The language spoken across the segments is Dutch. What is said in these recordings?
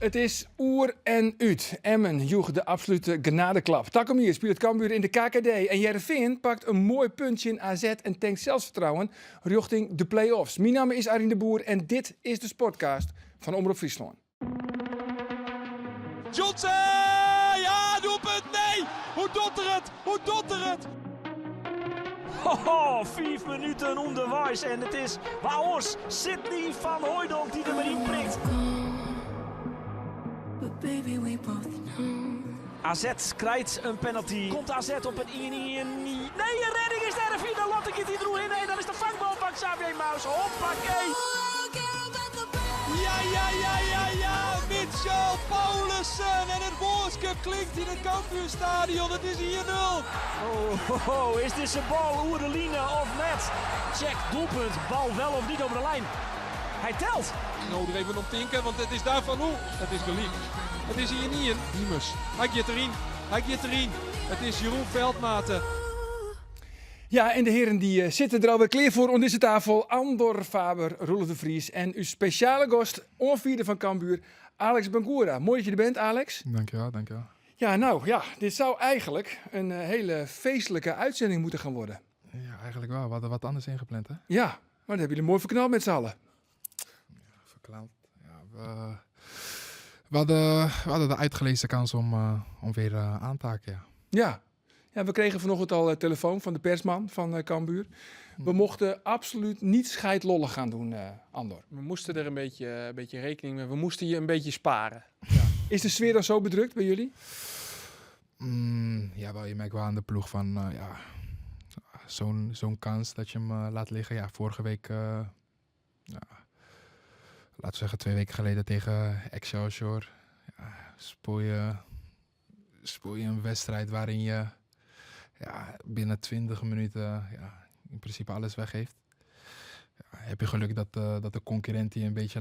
Het is oer en uit. Emmen joeg de absolute genadeklap. Takomir speelt Cambuur in de KKD. En Heerenveen pakt een mooi puntje in AZ en tankt zelfvertrouwen richting de play-offs. Mijn naam is Arjen de Boer en dit is de Sportcast van Omroep Friesland. Johnson! Ja, doelpunt! Nee! Hoe doet er het? Hoho, 5 minuten onderwijs en het is Waos Sidney van Hooijdonk die er maar in prikt. AZ krijgt een penalty. Komt AZ op een 1-1? Nee, een redding is daar. Dan Lotte gaat die droeg in. Nee, dan is de vangbal van Xavier Maus. Hoppakee. Ja. Mitchell Paulussen en het woordje klinkt in het Cambuurstadion. Het is hier 0. Oh, is dit zijn bal oer de line of net? Check, doelpunt. Bal wel of niet over de lijn. Hij telt. Nodig even om tinken, want het is daar van hoe. Het is geliefd. Het is hier niet in. Diemers. Hij gaat erin. Het is Jeroen Veldmaten. Ja, en de heren die zitten er alweer klaar voor aan deze tafel. Andor Faber, Roelof de Vries en uw speciale gast, onvierde van Cambuur, Alex Bangura. Mooi dat je er bent, Alex. Dankjewel. Ja, dit zou eigenlijk een hele feestelijke uitzending moeten gaan worden. Ja, eigenlijk wel. We hadden wat anders ingepland, hè? Ja, maar dat hebben jullie mooi verknald met z'n allen. Verklaald. Ja, we hadden de uitgelezen kans om weer aan te haken, ja. Ja, we kregen vanochtend al telefoon van de persman van Cambuur. We mochten absoluut niet scheidlollig gaan doen, Andor. We moesten er een beetje rekening mee. We moesten je een beetje sparen. Ja. Is de sfeer dan zo bedrukt bij jullie? Ja, wel, je merkt wel aan de ploeg van zo'n kans dat je hem laat liggen. Ja, vorige week, laten we zeggen 2 weken geleden tegen Excelsior. Ja, spoor je een wedstrijd waarin je binnen 20 minuten in principe alles weggeeft. Ja, heb je geluk dat de concurrent je een beetje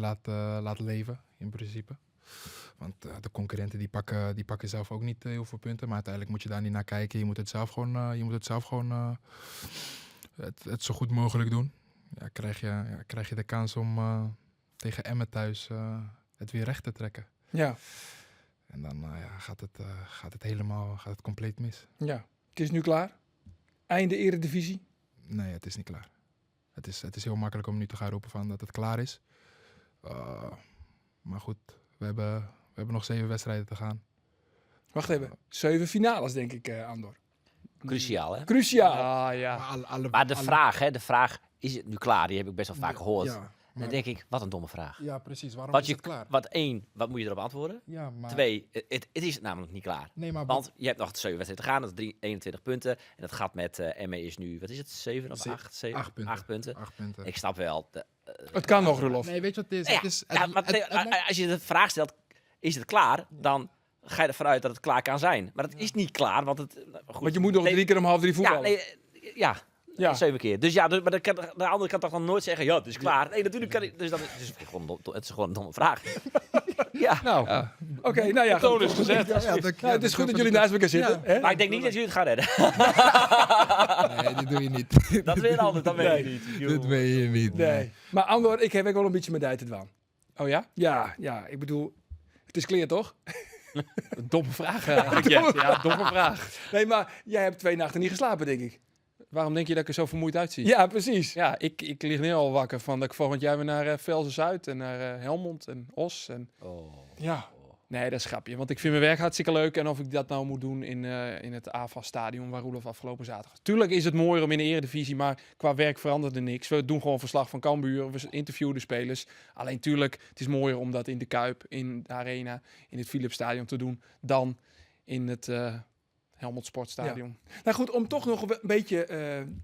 laat leven, in principe. Want de concurrenten die pakken zelf ook niet heel veel punten. Maar uiteindelijk moet je daar niet naar kijken. Je moet het zelf gewoon het zo goed mogelijk doen. Ja, krijg je de kans om tegen Emmen thuis het weer recht te trekken. Ja. En dan gaat het compleet mis. Ja. Het is nu klaar? Einde Eredivisie? Nee, het is niet klaar. Het is heel makkelijk om nu te gaan roepen van dat het klaar is. Maar goed, we hebben nog 7 wedstrijden te gaan. Wacht even. 7 finales, denk ik, Andor. Cruciaal, hè? Cruciaal. Ah, ja. Maar de vraag, is het nu klaar? Die heb ik best wel vaak gehoord. Ja, Dan denk ik, wat een domme vraag. Ja, precies. Waarom Want is het klaar? Wat moet je erop antwoorden? Ja, maar... 2, het is namelijk niet klaar. Nee, maar... Want je hebt nog 7 wedstrijden te gaan, dat is 21 punten. En dat gaat met Emmen is nu, wat is het, 7 of 8? 7, 8 punten. 8 punten. 8 punten. Ik snap wel. Het kan nog, Roelof. Nee, weet je wat het is? Ja, Het is als je de vraag stelt, is het klaar? Dan ga je ervan uit dat het klaar kan zijn. Maar dat is niet klaar, want het... Goed, Want je moet nog 3 keer om 2:30 voetballen. Ja, 7 keer. Dus ja, maar de andere kan toch dan nooit zeggen, ja, het is klaar. Nee, natuurlijk kan ik. Dus dat is het is gewoon een domme vraag. Ja. Nou, oké, nou ja. toon is gezet. Het is goed dat jullie naast elkaar zitten. Hè? Maar ik denk niet dat jullie het gaan redden. Nee, dit doe je niet. Dat weer anders, dat weet je niet. Dit weet je niet. Nee. Maar Andor, ik heb ook wel een beetje met tijd te dwaan. Oh ja? Ja, ik bedoel, het is clear toch? Een domme vraag. Ja, domme vraag. Nee, maar jij hebt 2 nachten niet geslapen, denk ik. Waarom denk je dat ik er zo vermoeid uitzie? Ja, precies. Ja, ik lig nu al wakker van dat ik volgend jaar weer naar Velzen-Zuid en naar Helmond en Os. En... Ja. Nee, dat is grapje. Want ik vind mijn werk hartstikke leuk. En of ik dat nou moet doen in het AFAS-stadion waar Roelof afgelopen zaterdag. Tuurlijk is het mooier om in de Eredivisie, maar qua werk verandert er niks. We doen gewoon verslag van Cambuur. We interviewen de spelers. Alleen tuurlijk, het is mooier om dat in de Kuip, in de Arena, in het Philipsstadion te doen dan in het Helmond Sportstadion. Ja. Nou goed, om toch nog een beetje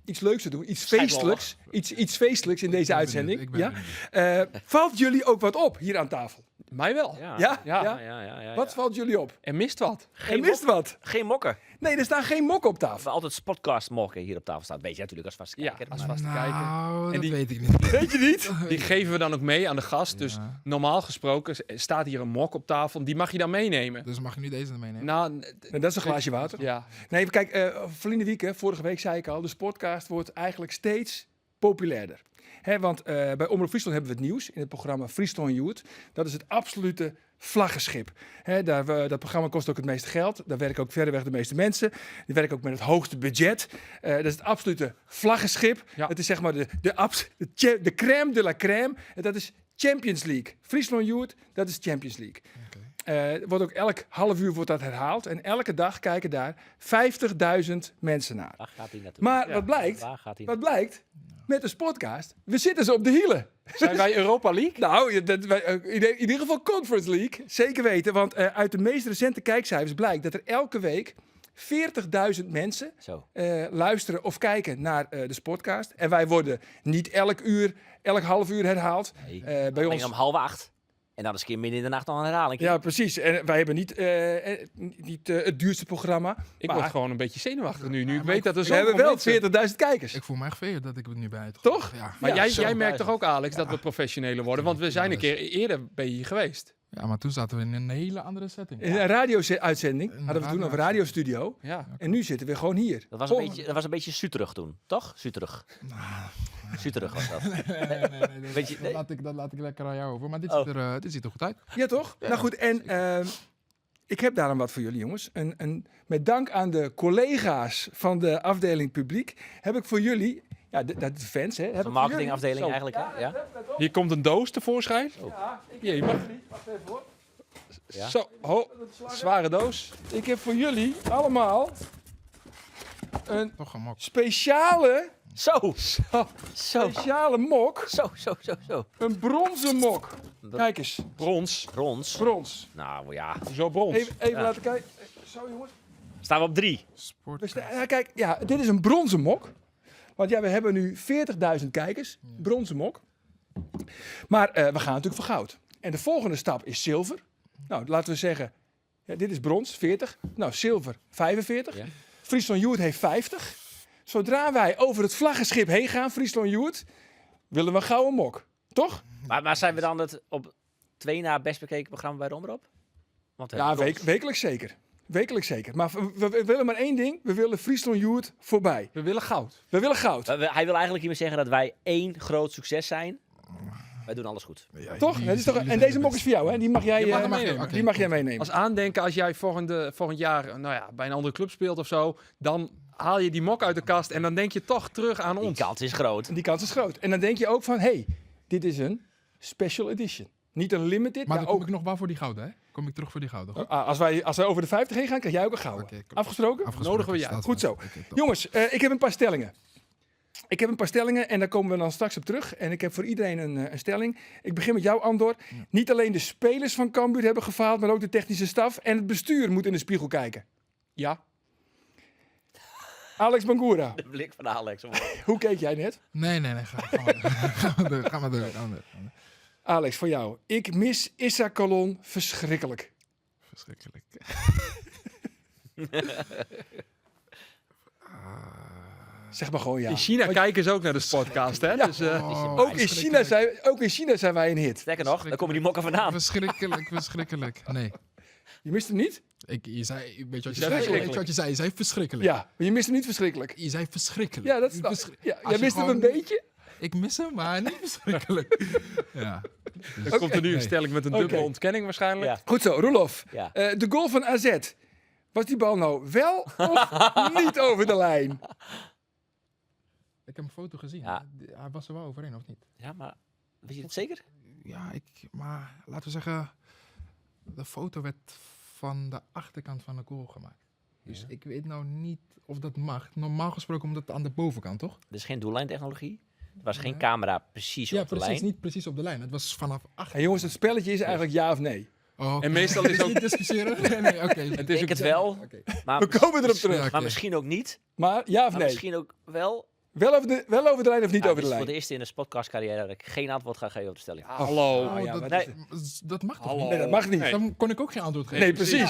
iets leuks te doen. Iets feestelijks. Iets feestelijks in deze uitzending. Ik ben benieuwd. Valt jullie ook wat op hier aan tafel? Mij wel. Ja. Wat valt jullie op? Er mist wat. Er mist wat. Geen mokken. Nee, er staan geen mokken op We tafel. altijd podcast mokken hier op tafel staan. Weet je natuurlijk als vaste kijker. als maar- vaste kijker. Nou, En dat die- weet ik niet. Weet je niet? Die geven we dan ook mee aan de gast. Dus Ja. normaal gesproken staat hier een mok op tafel. Die mag je dan meenemen. Dus mag je nu deze meenemen? Nou, En dat is een glaasje water. ja. Nee, kijk, Verlinde Wieke, vorige week zei ik al, de Sportcast wordt eigenlijk steeds populairder. Want bij Omroep Friesland hebben we het nieuws in het programma Friesland Youth. Dat is het absolute vlaggenschip. Dat programma kost ook het meeste geld. Daar werken ook verreweg de meeste mensen. Die werken ook met het hoogste budget. Dat is het absolute vlaggenschip. Ja. Het is zeg maar de crème de la crème. En dat is Champions League. Friesland Youth, dat is Champions League. Wordt ook elk half uur wordt dat herhaald. En elke dag kijken daar 50.000 mensen naar. Waar gaat hij naartoe? Maar wat blijkt? Waar gaat hij Wat blijkt? Met de Sportcast, we zitten ze op de hielen. Zijn wij Europa League? Nou, in ieder geval Conference League. Zeker weten, want uit de meest recente kijkcijfers blijkt dat er elke week 40.000 mensen Zo. luisteren of kijken naar de Sportcast. En wij worden niet elk half uur herhaald. Nee. Bij Alleen ons. om 7:30. En dan eens een keer midden in de nacht nog een herhaling. Ja, precies. En wij hebben niet het duurste programma. Ik maar word gewoon een beetje zenuwachtig nu. Nu ik maar weet dat er we zo hebben wel 40.000 kijkers. Ik voel me echt vereerd dat ik het nu bij het Toch? Ja. Maar Ja, jij merkt toch ook, Alex, dat Ja. we professioneler worden? Want we zijn een keer eerder bij hier geweest. Ja, maar toen zaten we in een hele andere setting. In een radio-uitzending hadden we het toen over radio- radiostudio. Ja. En nu zitten we gewoon hier. Dat was een beetje Suterug toen, toch? Suterug. Suterug was dat. Nee, Weet je- nee. dat laat ik lekker aan jou over. Maar Oh. dit ziet er goed uit. Ja, toch? Nou goed, en ik heb daarom wat voor jullie, jongens. Met dank aan de collega's van de afdeling publiek heb ik voor jullie, ja, de fans, hè, heb ik De voor marketingafdeling Zo. eigenlijk, hè? Ja? Hier komt een doos tevoorschijn. Jee, maar Ja. zo, zware doos. jullie, ik heb voor jullie allemaal een Toch een mok. speciale Zo, mok. zo. Een bronzen mok. Kijk eens, Brons. Brons. brons. Nou ja. Zo brons. Even Ja. laten kijken. Zo, jongens. Staan we op 3. Sport. Ja, kijk, ja, dit is een bronzen mok. Want ja, we hebben nu 40.000 kijkers. Bronzen mok. Maar we gaan natuurlijk voor goud. En de volgende stap is zilver. Nou, laten we zeggen, ja, dit is brons, 40. Nou, zilver, 45. Ja. Friesland Youth heeft 50. Zodra wij over het vlaggenschip heen gaan, Friesland Youth, willen we een gouden mok. Toch? Maar zijn we dan het op 2 na best bekeken programma bij de Omroep? Want we Ja, hebben brons. wekelijks zeker. Wekelijks zeker. Maar we willen maar één ding. We willen Friesland Youth voorbij. We willen goud. We willen goud. Hij wil eigenlijk hiermee zeggen dat wij 1 groot succes zijn. Wij doen alles goed. Toch? Dat is toch? En deze mok is voor jou, hè? Die mag jij, Je mag hem die meenemen. mag, die mag jij meenemen. Als aandenken, als jij volgend jaar nou ja, bij een andere club speelt of zo, dan haal je die mok uit de kast en dan denk je toch terug aan Die ons. kans is groot. En die kans is groot. En dan denk je ook van, hey, dit is een special edition. Niet een limited, Maar maar dan kom ook... ik nog wel voor die gouden, hè? Kom ik terug voor die gouden. Goed? Als wij over de 50 heen gaan, krijg jij ook een gouden. Oké, kom. Afgesproken? Nodigen we je Staat uit. Goed zo. Oké, top. Jongens, ik heb een paar stellingen. En daar komen we dan straks op terug. En ik heb voor iedereen een stelling. Ik begin met jou, Andor. Niet alleen de spelers van Cambuur hebben gefaald, maar ook de technische staf en het bestuur moet in de spiegel kijken. Ja. Alex Bangura, De blik van Alex. hoe keek jij net? Nee. Ga maar door. Alex, voor jou. Ik mis Issa Colon verschrikkelijk. Verschrikkelijk. Zeg maar gewoon ja. In China kijken ze ook naar de podcast, hè? Ja. Dus, Ook in China zijn wij een hit. Sterker nog, daar komen die mokken vandaan. Verschrikkelijk. Nee. Je mist hem niet? Je zei, weet je wat je zei zei? verschrikkelijk. Weet je wat je zei? Je zei verschrikkelijk. Ja, maar je mist hem niet verschrikkelijk. Je zei verschrikkelijk. Ja, dat is ja, Als jij je mist hem een gewoon- beetje. Ik mis hem, maar niet verschrikkelijk. Ja. er komt er nu een Nee. stelling met een dubbele Oké. ontkenning waarschijnlijk. Ja. Goed zo, Roelof. Ja. De goal van AZ. Was die bal nou wel of niet over de lijn? Ik heb een foto gezien. Ja. Hij was er wel overheen, of niet? Ja, maar weet je het zeker? Ja, maar laten we zeggen, de foto werd van de achterkant van de goal gemaakt. Dus ik weet nou niet of dat mag. Normaal gesproken omdat het aan de bovenkant, toch? Er is geen doellijntechnologie. Er was geen camera precies Ja, op de precies. lijn. Niet precies op de lijn. Het was vanaf achter. Hey, jongens, het spelletje is eigenlijk ja of nee. Oh, oké. En meestal is ook... Niet discussiëren? Nee, oké. Ik denk het wel, Oké. maar, We komen erop terug. Ja, oké. maar misschien ook niet. Maar ja of Maar nee? misschien ook wel. Wel over de lijn of niet Ja, over dit de is voor lijn? de eerste in de podcastcarrière dat ik geen antwoord ga geven op de stelling. Hallo. Oh, ja, dat, maar dat mag toch Hallo. niet? Nee, dat mag niet. Nee. Nee, Dan kon ik ook geen antwoord geven. precies.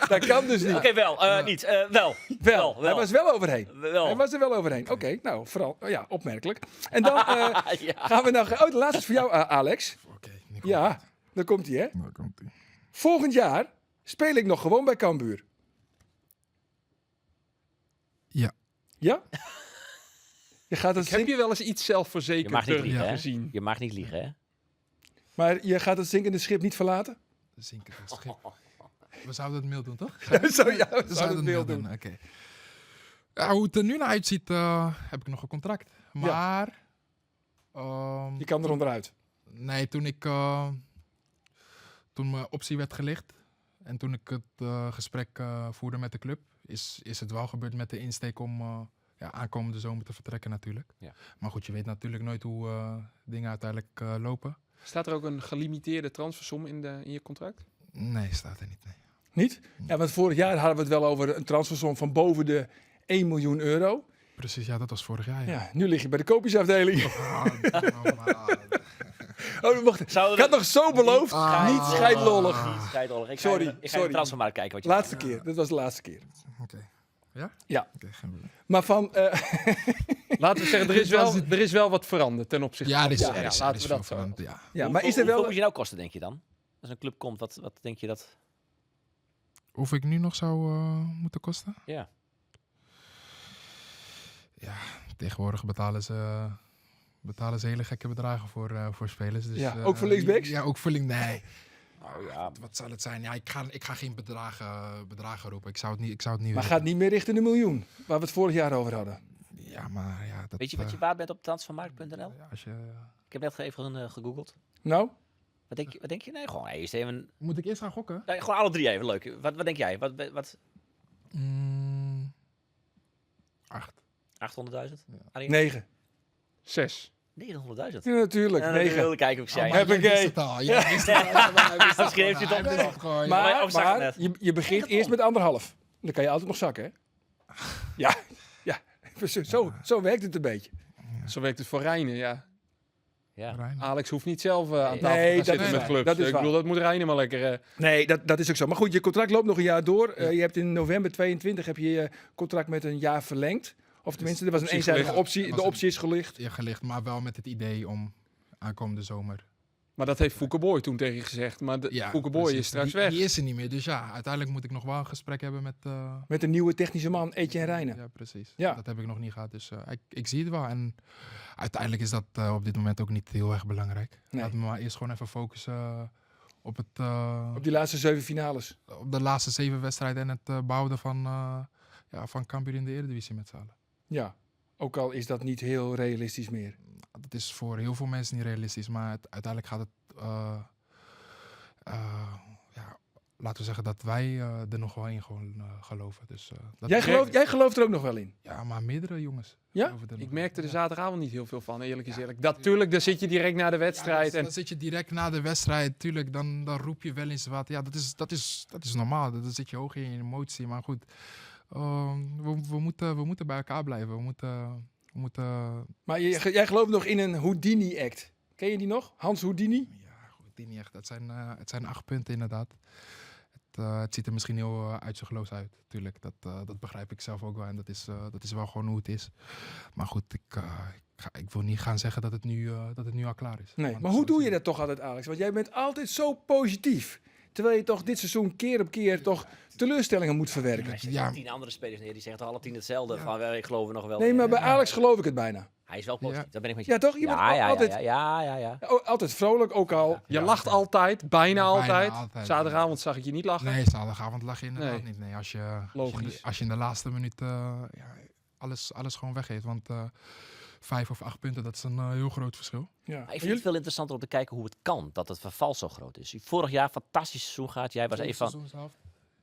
Dat kan dus niet. Oké, wel. Niet. Wel. Wel. Hij was wel overheen. Wel. Hij was er wel overheen. Oké, nou, vooral, ja, opmerkelijk. En dan Ja. gaan we nou... Oh, de laatste is voor jou, Alex. Oké, Nico. Ja, daar komt hij, hè. Nou komt ie. Volgend jaar speel ik nog gewoon bij Cambuur. Ja. Ja? Je gaat het Ik heb je wel eens iets Je mag zelfverzekerder niet liegen, hè? gezien. Je mag niet liegen, hè? Maar je gaat het zinkende schip niet verlaten? Zinken het schip. We zouden het mail doen, toch? Zo, ja, we We zouden het mail doen. Oké. Ja, hoe het er nu naar uitziet, heb ik nog een contract. Maar... Je kan er onderuit. Nee, toen mijn optie werd gelicht en toen ik het gesprek voerde met de club, is het wel gebeurd met de insteek om aankomende zomer te vertrekken natuurlijk. Ja. Maar goed, je weet natuurlijk nooit hoe dingen uiteindelijk lopen. Staat er ook een gelimiteerde transfersom in je contract? Nee, staat er niet. Nee. Niet? Ja, want vorig jaar hadden we het wel over een transfersom van boven de 1 miljoen euro. Precies, ja, dat was vorig jaar. Ja. Ja, nu lig je bij de koopjesafdeling. Oh, wacht. Ik Zouden had nog zo beloofd. Niet scheidlollig. Niet scheidlollig. Ik Sorry, ga in de sorry. transfermarkt kijken wat je Laatste keer. Dit was de laatste keer. Oké. Ja? Ja. Oké, geen probleem. Maar van... Laten we zeggen, er is wel wat veranderd ten opzichte Ja, van... er is, Ja, er is, laten er is we veel dat zo. veranderd, ja. ja, maar is er Hoeveel wel... moet je nou kosten, denk je dan? Als een club komt, wat denk je dat... Hoeveel ik nu nog zou moeten kosten? Ja. Ja, tegenwoordig betalen ze hele gekke bedragen voor spelers. Dus, Ja, ook voor linksbacks? Ja, ook voor links. Nee. Nou ja, Wat zal het zijn? Ja, ik ga geen bedragen roepen. Ik zou het niet Maar weten. gaat niet meer richting de miljoen. Waar we het vorig jaar over hadden. Ja, maar ja, dat... weet je wat je waard bent op transfermarkt.nl? Ja, als je, Ik heb net even gegoogeld. Nou? Wat denk je? Nee, gewoon eerst even... moet ik eerst gaan gokken? Nee, gewoon alle drie even, leuk. Wat denk jij? Wat 8. 800.000? 9. 6. 900.000? Ja, natuurlijk. Ik 9. wilde kijken of ik zei. heb ik het al. Ja, Misschien heeft hij het opgezocht. Maar, Of zag ik maar het je begint eerst met 1,5. Dan kan je altijd nog zakken, hè? Ja. Zo werkt het een beetje. Zo werkt het voor Reine, ja. Ja. Alex hoeft niet zelf aan tafel Nee, te gaan dat zitten is met waar. clubs. Dat is Ik bedoel, waar. dat moet Reine maar lekker... Nee, dat is ook zo. Maar goed, je contract loopt nog een jaar door. Je hebt in november 22 heb je je contract met een jaar verlengd. Of tenminste, er was een optie eenzijdige gelicht. optie. Er De was optie is gelicht. Ja, gelicht, maar wel met het idee om aankomende zomer. Maar dat heeft Fouke Boy toen tegen je gezegd. Maar Fouke Boy precies. is straks Die- weg. Die is er niet meer. Dus ja, uiteindelijk moet ik nog wel een gesprek hebben met... Met een nieuwe technische man, Etienne Reijnen. Ja, precies. Ja. Dat heb ik nog niet gehad. Dus ik zie het wel. En uiteindelijk is dat op dit moment ook niet heel erg belangrijk. Nee. Laat me maar eerst gewoon even focussen op, het, Op die laatste 7 finales. op de laatste 7 wedstrijden en het behouden van Cambuur in de Eredivisie met z'n allen. Ja, ook al is dat niet heel realistisch meer. Dat is voor heel veel mensen niet realistisch, maar uiteindelijk gaat het... laten we zeggen dat wij er nog wel in geloven. Dus, dat Jij gelooft er ook nog wel in? Ja, maar meerdere jongens. Ja? geloven er nog Ik in. merkte er Ja. zaterdagavond niet heel veel van, eerlijk gezegd. Natuurlijk, dan zit je direct na de wedstrijd. Ja, dan zit je direct na de wedstrijd, tuurlijk, dan roep je wel eens wat. Ja, dat is normaal. Dan zit je hoog in je emotie. Maar goed, we moeten bij elkaar blijven. We moeten... Maar jij gelooft nog in een Houdini-act. Ken je die nog? Hans Houdini? Ja, goed, die niet echt. Het zijn 8 punten inderdaad. Het ziet er misschien heel uitzichtloos uit, tuurlijk. Dat begrijp ik zelf ook wel. En dat is wel gewoon hoe het is. Maar goed, ik wil niet gaan zeggen dat het nu al klaar is. Nee, Want maar hoe doe je dat toch altijd, Alex? Want jij bent altijd zo positief. Terwijl je toch dit seizoen keer op keer toch teleurstellingen moet verwerken. Er zitten Ja. 10 andere spelers neer die zeggen alle 10 hetzelfde. Van, ik geloof er nog wel Nee, in. maar bij Alex geloof ik het bijna. Hij is wel positief, Ja. dat ben ik met je. Ja, toch? Je bent altijd, Ja. altijd vrolijk, ook al. Je lacht altijd, bijna altijd. altijd. Zaterdagavond zag ik je niet lachen. Nee, zaterdagavond lag je inderdaad Nee. niet. Nee, Logisch. als je in de laatste minuut alles gewoon weggeeft. Want 5 of 8 punten, dat is een heel groot verschil. Ja. Maar ik vind het veel interessanter om te kijken hoe het kan, dat het verval zo groot is. Vorig jaar fantastisch seizoen gehad. Jij was een van...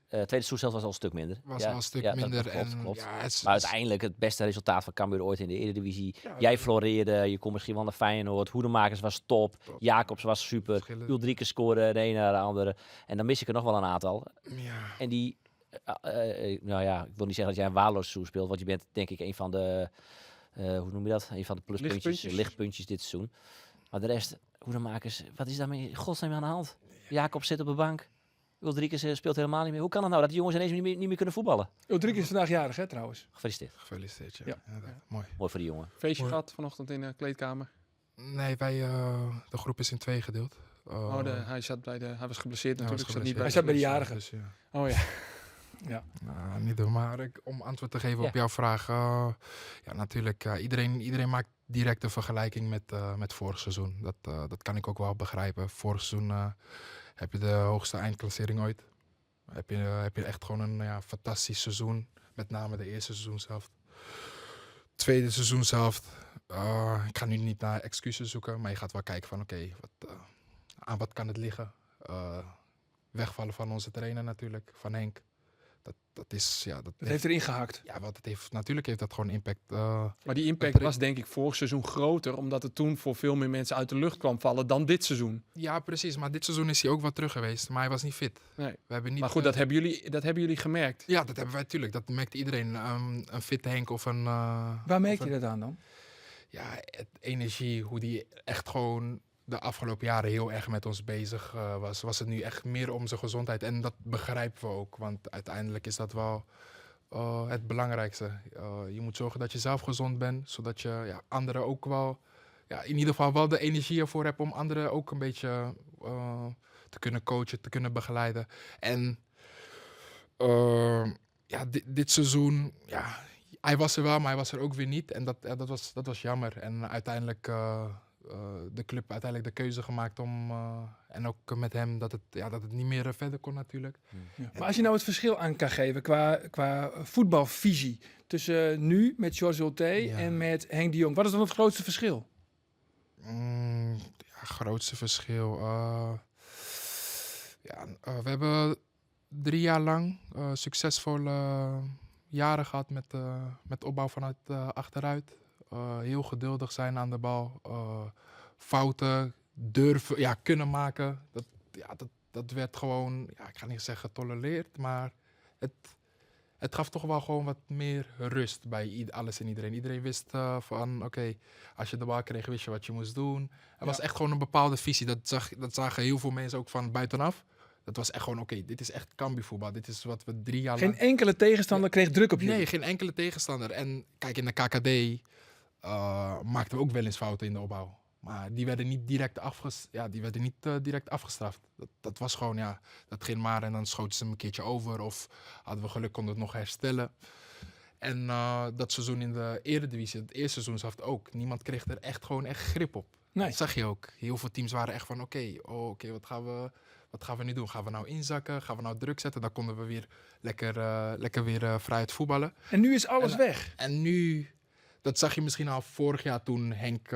tweede seizoen zelf was al een stuk minder. Was al een stuk dat minder. klopt. Ja, Maar uiteindelijk het beste resultaat van Cambuur ooit in de Eredivisie. Jij floreerde, je kon misschien wel naar Feyenoord. Hoedemakers was top. Jacobs was super. Verschillen. Ulrike scoorde de ene naar de andere. En dan mis ik er nog wel een aantal. Ja. En die, nou ja, ik wil niet zeggen dat jij een waardeloos seizoen speelt. Want je bent denk ik een van de, hoe noem je dat? Een van de pluspuntjes, lichtpuntjes dit seizoen. Maar de rest, Hoedemakers, wat is daarmee in godsnaam aan de hand? Jacobs zit op de bank. Ulrike speelt helemaal niet meer. Hoe kan het nou dat die jongens ineens niet meer kunnen voetballen? Ulrike is vandaag jarig, hè, trouwens. Gefeliciteerd. Gefeliciteerd, ja. Ja. Inderdaad. Mooi. Mooi voor die jongen. Feestje Mooi. gehad vanochtend in de kleedkamer. Nee, de groep is in 2 gedeeld. Hij was geblesseerd hij natuurlijk. was Zat niet Hij bij. zat bij de jarigen. Dus, ja. Oh ja. Nou, niet doen, maar om antwoord te geven Ja. op jouw vraag. Ja, natuurlijk. Iedereen maakt direct een vergelijking met vorig seizoen. Dat kan ik ook wel begrijpen. Vorig seizoen heb je de hoogste eindklassering ooit. Heb je echt gewoon een fantastisch seizoen. Met name de eerste seizoenshelft. Tweede seizoenshelft. Ik ga nu niet naar excuses zoeken. Maar je gaat wel kijken van oké, aan wat kan het liggen? Wegvallen van onze trainer natuurlijk. Van Henk. Dat is, ja, dat Het heeft erin gehakt. ja, wat het heeft, natuurlijk heeft dat gewoon impact. Maar die impact was denk ik vorig seizoen groter, omdat het toen voor veel meer mensen uit de lucht kwam vallen dan dit seizoen. Ja, precies. Maar dit seizoen is hij ook wel terug geweest. Maar hij was niet fit. Nee. We hebben niet, Maar goed, dat hebben jullie gemerkt. Ja, dat hebben wij natuurlijk. Dat merkte iedereen. Een fitte Henk of een... Waar merk of je een- dat aan dan? Ja, energie. Hoe die echt gewoon de afgelopen jaren heel erg met ons bezig was. Was het nu echt meer om zijn gezondheid. En dat begrijpen we ook. Want uiteindelijk is dat wel het belangrijkste. Je moet zorgen dat je zelf gezond bent. Zodat je anderen ook wel... Ja, in ieder geval wel de energie ervoor hebt om anderen ook een beetje te kunnen coachen, te kunnen begeleiden. En ja, dit seizoen, ja, hij was er wel, maar hij was er ook weer niet. En dat was jammer. En uiteindelijk de club uiteindelijk de keuze gemaakt om, en ook met hem, dat het niet meer verder kon natuurlijk. Ja. Maar als je nou het verschil aan kan geven qua voetbalvisie tussen nu met George Ulte en met Henk de Jong. Wat is dan het grootste verschil? Grootste verschil. We hebben 3 jaar lang succesvolle jaren gehad met opbouw vanuit achteruit. Heel geduldig zijn aan de bal. Fouten durven, kunnen maken. Dat werd gewoon, ik ga niet zeggen getolereerd, maar het gaf toch wel gewoon wat meer rust bij alles en iedereen. Iedereen wist van, oké, als je de bal kreeg, wist je wat je moest doen. Er was echt gewoon een bepaalde visie. Dat zagen heel veel mensen ook van buitenaf. Dat was echt gewoon, oké, dit is echt Cambuurvoetbal. Dit is wat we 3 jaar lang... Geen enkele tegenstander kreeg druk op je. Nee, geen enkele tegenstander. En kijk, in de KKD maakten we ook wel eens fouten in de opbouw. Maar die werden niet direct afgestraft. Dat was gewoon, dat ging maar en dan schoten ze hem een keertje over. Of hadden we geluk, konden we het nog herstellen. En dat seizoen in de Eredivisie, het eerste seizoen zelf ook. Niemand kreeg er echt grip op. Nee. Dat zag je ook. Heel veel teams waren echt van, oké, wat gaan we nu doen? Gaan we nou inzakken? Gaan we nou druk zetten? Dan konden we weer lekker weer vrij voetballen. En nu is alles weg. En nu, dat zag je misschien al vorig jaar toen Henk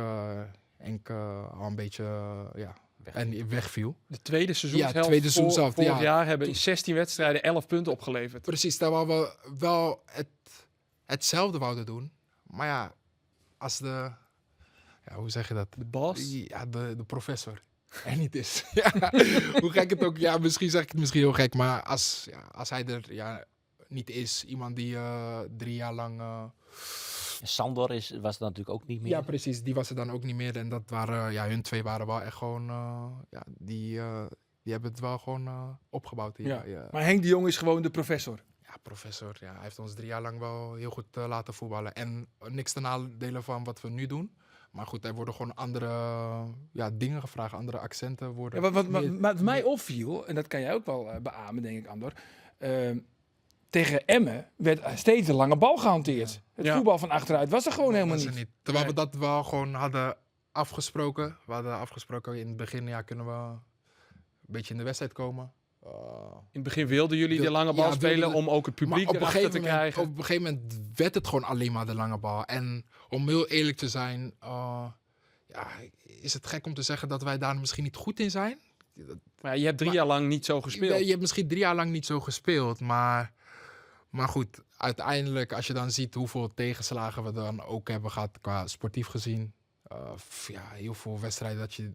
al een beetje wegviel. De tweede seizoenshelft Ja, tweede seizoenshelft, vorig ja. jaar hebben in 16 wedstrijden 11 punten opgeleverd. Precies, daar wouden we wel hetzelfde wouden doen. Maar ja, als de... Ja, hoe zeg je dat? De Bas. Ja, de professor er niet is. Ja, hoe gek het ook... Ja, misschien zeg ik het misschien heel gek, maar als hij er niet is, iemand die 3 jaar lang... Sandor was er natuurlijk ook niet meer. Ja, precies. Die was er dan ook niet meer. En dat waren, hun twee waren wel echt gewoon... die hebben het wel gewoon opgebouwd hier. Ja. Maar Henk de Jong is gewoon de professor. Ja, professor. Ja, hij heeft ons 3 jaar lang wel heel goed laten voetballen. En niks ten nadele van wat we nu doen. Maar goed, er worden gewoon andere dingen gevraagd. Andere accenten worden... Ja, wat mij opviel, en dat kan jij ook wel beamen, denk ik, Andor. Tegen Emmen werd steeds de lange bal gehanteerd. Het voetbal van achteruit was er gewoon helemaal was er niet. Terwijl we dat wel gewoon hadden afgesproken. We hadden afgesproken in het begin, kunnen we een beetje in de wedstrijd komen. In het begin wilden jullie de lange bal spelen om ook het publiek erachter te krijgen. Op een gegeven moment werd het gewoon alleen maar de lange bal. En om heel eerlijk te zijn, is het gek om te zeggen dat wij daar misschien niet goed in zijn. Maar je hebt 3 jaar lang niet zo gespeeld. Je hebt misschien 3 jaar lang niet zo gespeeld, maar goed, uiteindelijk als je dan ziet hoeveel tegenslagen we dan ook hebben gehad qua sportief gezien. Heel veel wedstrijden dat je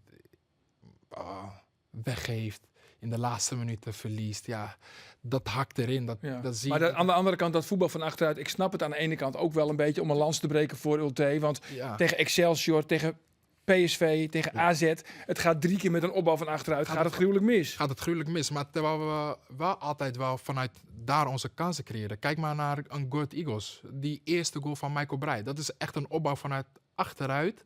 weggeeft, in de laatste minuten verliest. Ja, dat hakt erin. Dat zie maar je. aan de andere kant, dat voetbal van achteruit, ik snap het aan de ene kant ook wel een beetje om een lans te breken voor Ulte. Want tegen Excelsior, tegen PSV, tegen AZ, het gaat 3 keer met een opbouw van achteruit, gaat het gruwelijk mis. Gaat het gruwelijk mis, maar terwijl we wel altijd wel vanuit daar onze kansen creëren. Kijk maar naar een Go Ahead Eagles. Die eerste goal van Michael Breij. Dat is echt een opbouw vanuit achteruit,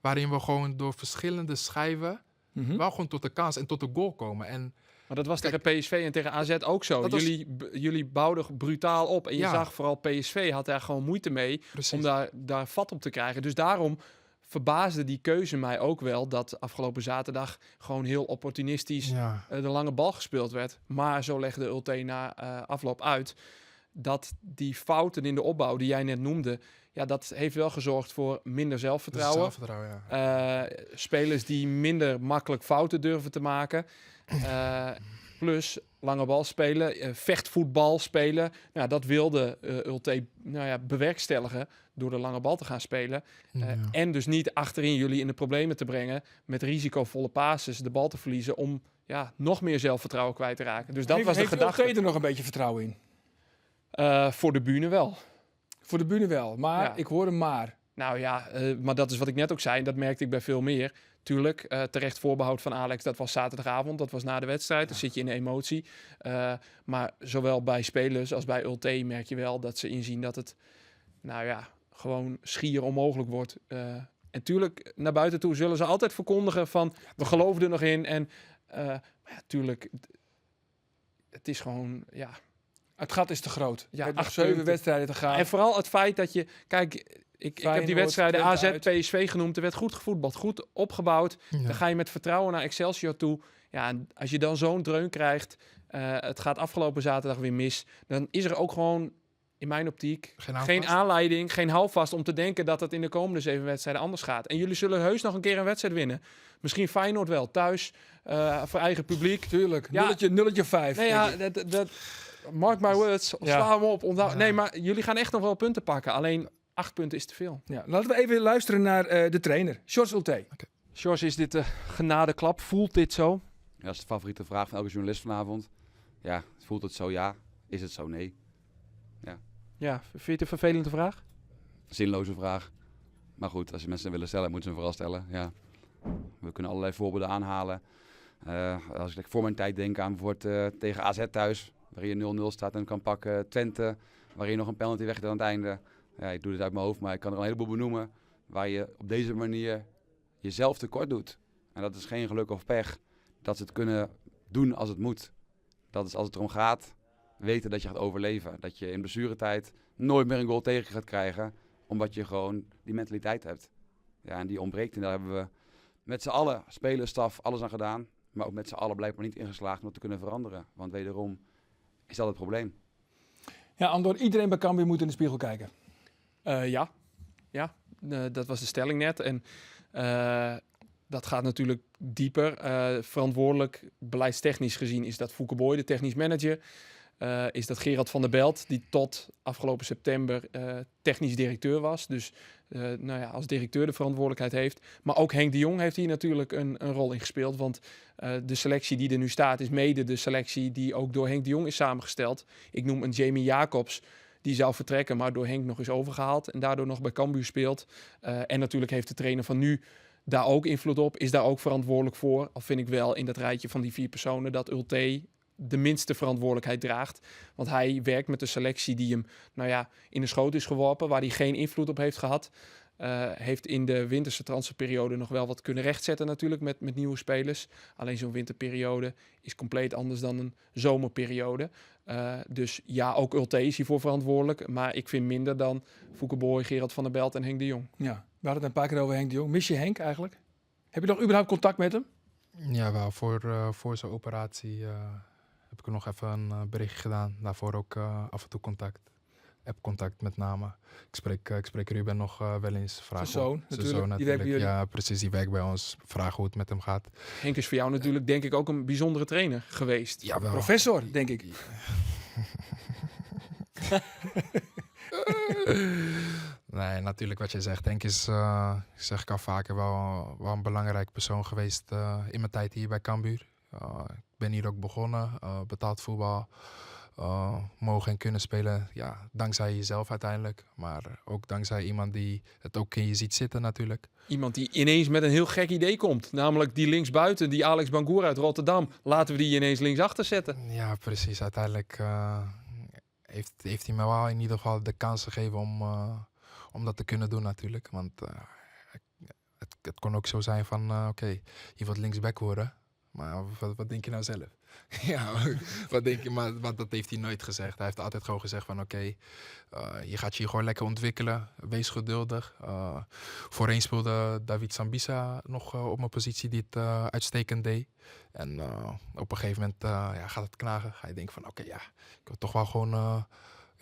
waarin we gewoon door verschillende schijven wel gewoon tot de kans en tot de goal komen. En Maar dat was tegen PSV en tegen AZ ook zo. Dat was- Jullie bouwden brutaal op. En je Ja. zag vooral PSV had daar gewoon moeite mee Precies. om daar vat op te krijgen. Dus daarom verbaasde die keuze mij ook wel dat afgelopen zaterdag gewoon heel opportunistisch Ja, de lange bal gespeeld werd. Maar zo legde Ulte na afloop uit dat die fouten in de opbouw die jij net noemde, ja, dat heeft wel gezorgd voor minder zelfvertrouwen. zelfvertrouwen, ja. Spelers die minder makkelijk fouten durven te maken. Plus lange bal spelen, vechtvoetbal spelen. Nou, dat wilde Ulte bewerkstelligen door de lange bal te gaan spelen. Ja. En dus niet achterin jullie in de problemen te brengen met risicovolle passes, de bal te verliezen om nog meer zelfvertrouwen kwijt te raken. Dus dat was de gedachte. Heeft er nog een beetje vertrouwen in? Voor de bühne wel. Voor de bühne wel, maar Ja. ik hoor hem maar. Nou ja, maar dat is wat ik net ook zei. En dat merkte ik bij veel meer. Tuurlijk, terecht voorbehoud van Alex. Dat was zaterdagavond. Dat was na de wedstrijd. Dan zit je in de emotie. Maar zowel bij spelers als bij Ulte merk je wel dat ze inzien dat het gewoon schier onmogelijk wordt. En tuurlijk, naar buiten toe zullen ze altijd verkondigen van we geloven er nog in. En tuurlijk, het is gewoon, Het gat is te groot. Ja, Met 8 nog 7 punten. wedstrijden te gaan. En vooral het feit dat je... Kijk, ik heb Feyenoord, die wedstrijden Twente AZ, uit. PSV genoemd. Er werd goed gevoetbald, goed opgebouwd. Ja. Dan ga je met vertrouwen naar Excelsior toe. Ja, en als je dan zo'n dreun krijgt... het gaat afgelopen zaterdag weer mis. Dan is er ook gewoon, in mijn optiek... Geen geen houvast. aanleiding, geen houvast om te denken... dat het in de komende 7 wedstrijden anders gaat. En jullie zullen heus nog een keer een wedstrijd winnen. Misschien Feyenoord wel, thuis, voor eigen publiek. Tuurlijk, Ja. nulletje 5. Nee, ja, dat mark my words. Ja. Sla hem op. Ja. Nee, maar jullie gaan echt nog wel punten pakken. Alleen 8 punten is te veel. Ja, laten we even luisteren naar de trainer, George Ulte. George, is dit de genadeklap? Voelt dit zo? Ja, dat is de favoriete vraag van elke journalist vanavond. Ja, voelt het zo ja? Is het zo nee? Ja, vind je het een vervelende vraag? Zinloze vraag. Maar goed, als je mensen willen stellen, moeten ze hem vooral stellen. Ja. We kunnen allerlei voorbeelden aanhalen. Als ik voor mijn tijd denk aan bijvoorbeeld tegen AZ thuis, waarin je 0-0 staat en kan pakken. Twente, waarin je nog een penalty weg aan het einde. Ja, ik doe dit uit mijn hoofd, maar ik kan er een heleboel benoemen. Waar je op deze manier jezelf tekort doet. En dat is geen geluk of pech. Dat ze het kunnen doen als het moet. Dat is als het erom gaat, weten dat je gaat overleven. Dat je in blessuretijd nooit meer een goal tegen gaat krijgen. Omdat je gewoon die mentaliteit hebt. Ja, en die ontbreekt. En daar hebben we met z'n allen, spelers, staf, alles aan gedaan. Maar ook met z'n allen blijkbaar niet ingeslaagd om dat te kunnen veranderen. Want wederom is dat het probleem. Ja, Andor, iedereen bij Cambuur moet in de spiegel kijken. Ja. Dat was de stelling net. En dat gaat natuurlijk dieper. Verantwoordelijk, beleidstechnisch gezien, is dat Fouke Boy, de technisch manager. Is dat Gerard van der Belt, die tot afgelopen september technisch directeur was. Dus als directeur de verantwoordelijkheid heeft. Maar ook Henk de Jong heeft hier natuurlijk een rol in gespeeld. Want de selectie die er nu staat is mede de selectie die ook door Henk de Jong is samengesteld. Ik noem een Jamie Jacobs. Die zou vertrekken, maar door Henk nog is overgehaald. En daardoor nog bij Cambuur speelt. En natuurlijk heeft de trainer van nu daar ook invloed op. Is daar ook verantwoordelijk voor. Al vind ik wel in dat rijtje van die 4 personen dat Ulte de minste verantwoordelijkheid draagt. Want hij werkt met de selectie die hem in de schoot is geworpen. Waar hij geen invloed op heeft gehad. Heeft in de winterse transferperiode nog wel wat kunnen rechtzetten natuurlijk met nieuwe spelers. Alleen zo'n winterperiode is compleet anders dan een zomerperiode. Dus ja, ook Ulte is hiervoor verantwoordelijk. Maar ik vind minder dan Fouke Boy, Gerard van der Belt en Henk de Jong. Ja, we hadden het een paar keer over Henk de Jong. Mis je Henk eigenlijk? Heb je nog überhaupt contact met hem? Ja, wel. Voor zijn operatie heb ik nog even een bericht gedaan. Daarvoor ook af en toe contact. App-contact met name. Ik spreek Ruben nog wel eens. Vraag Zijn zoon, hoe- zijn natuurlijk. zoon Die werkt bij jullie. Ja, precies. Die werkt bij ons. Vraag hoe het met hem gaat. Henk is voor jou natuurlijk denk ik ook een bijzondere trainer geweest. Ja, wel. Professor, denk ik. Nee, natuurlijk wat je zegt. Henk is, zeg ik al vaker, wel een belangrijk persoon geweest in mijn tijd hier bij Cambuur. Ik ben hier ook begonnen, betaald voetbal. Mogen en kunnen spelen, ja, dankzij jezelf uiteindelijk. Maar ook dankzij iemand die het ook in je ziet zitten natuurlijk. Iemand die ineens met een heel gek idee komt. Namelijk die linksbuiten, die Alex Bangour uit Rotterdam. Laten we die ineens linksachter zetten. Ja, precies. Uiteindelijk heeft hij me wel in ieder geval de kans gegeven om dat te kunnen doen natuurlijk. Want het kon ook zo zijn van, oké, je wilt linksback worden. Maar wat denk je nou zelf? Ja, wat denk je? Maar dat heeft hij nooit gezegd. Hij heeft altijd gewoon gezegd van oké, je gaat je hier gewoon lekker ontwikkelen. Wees geduldig. Voorheen speelde David Sambisa nog op mijn positie die het uitstekend deed. En op een gegeven moment gaat het knagen. Ga je denken van oké, ik wil toch wel gewoon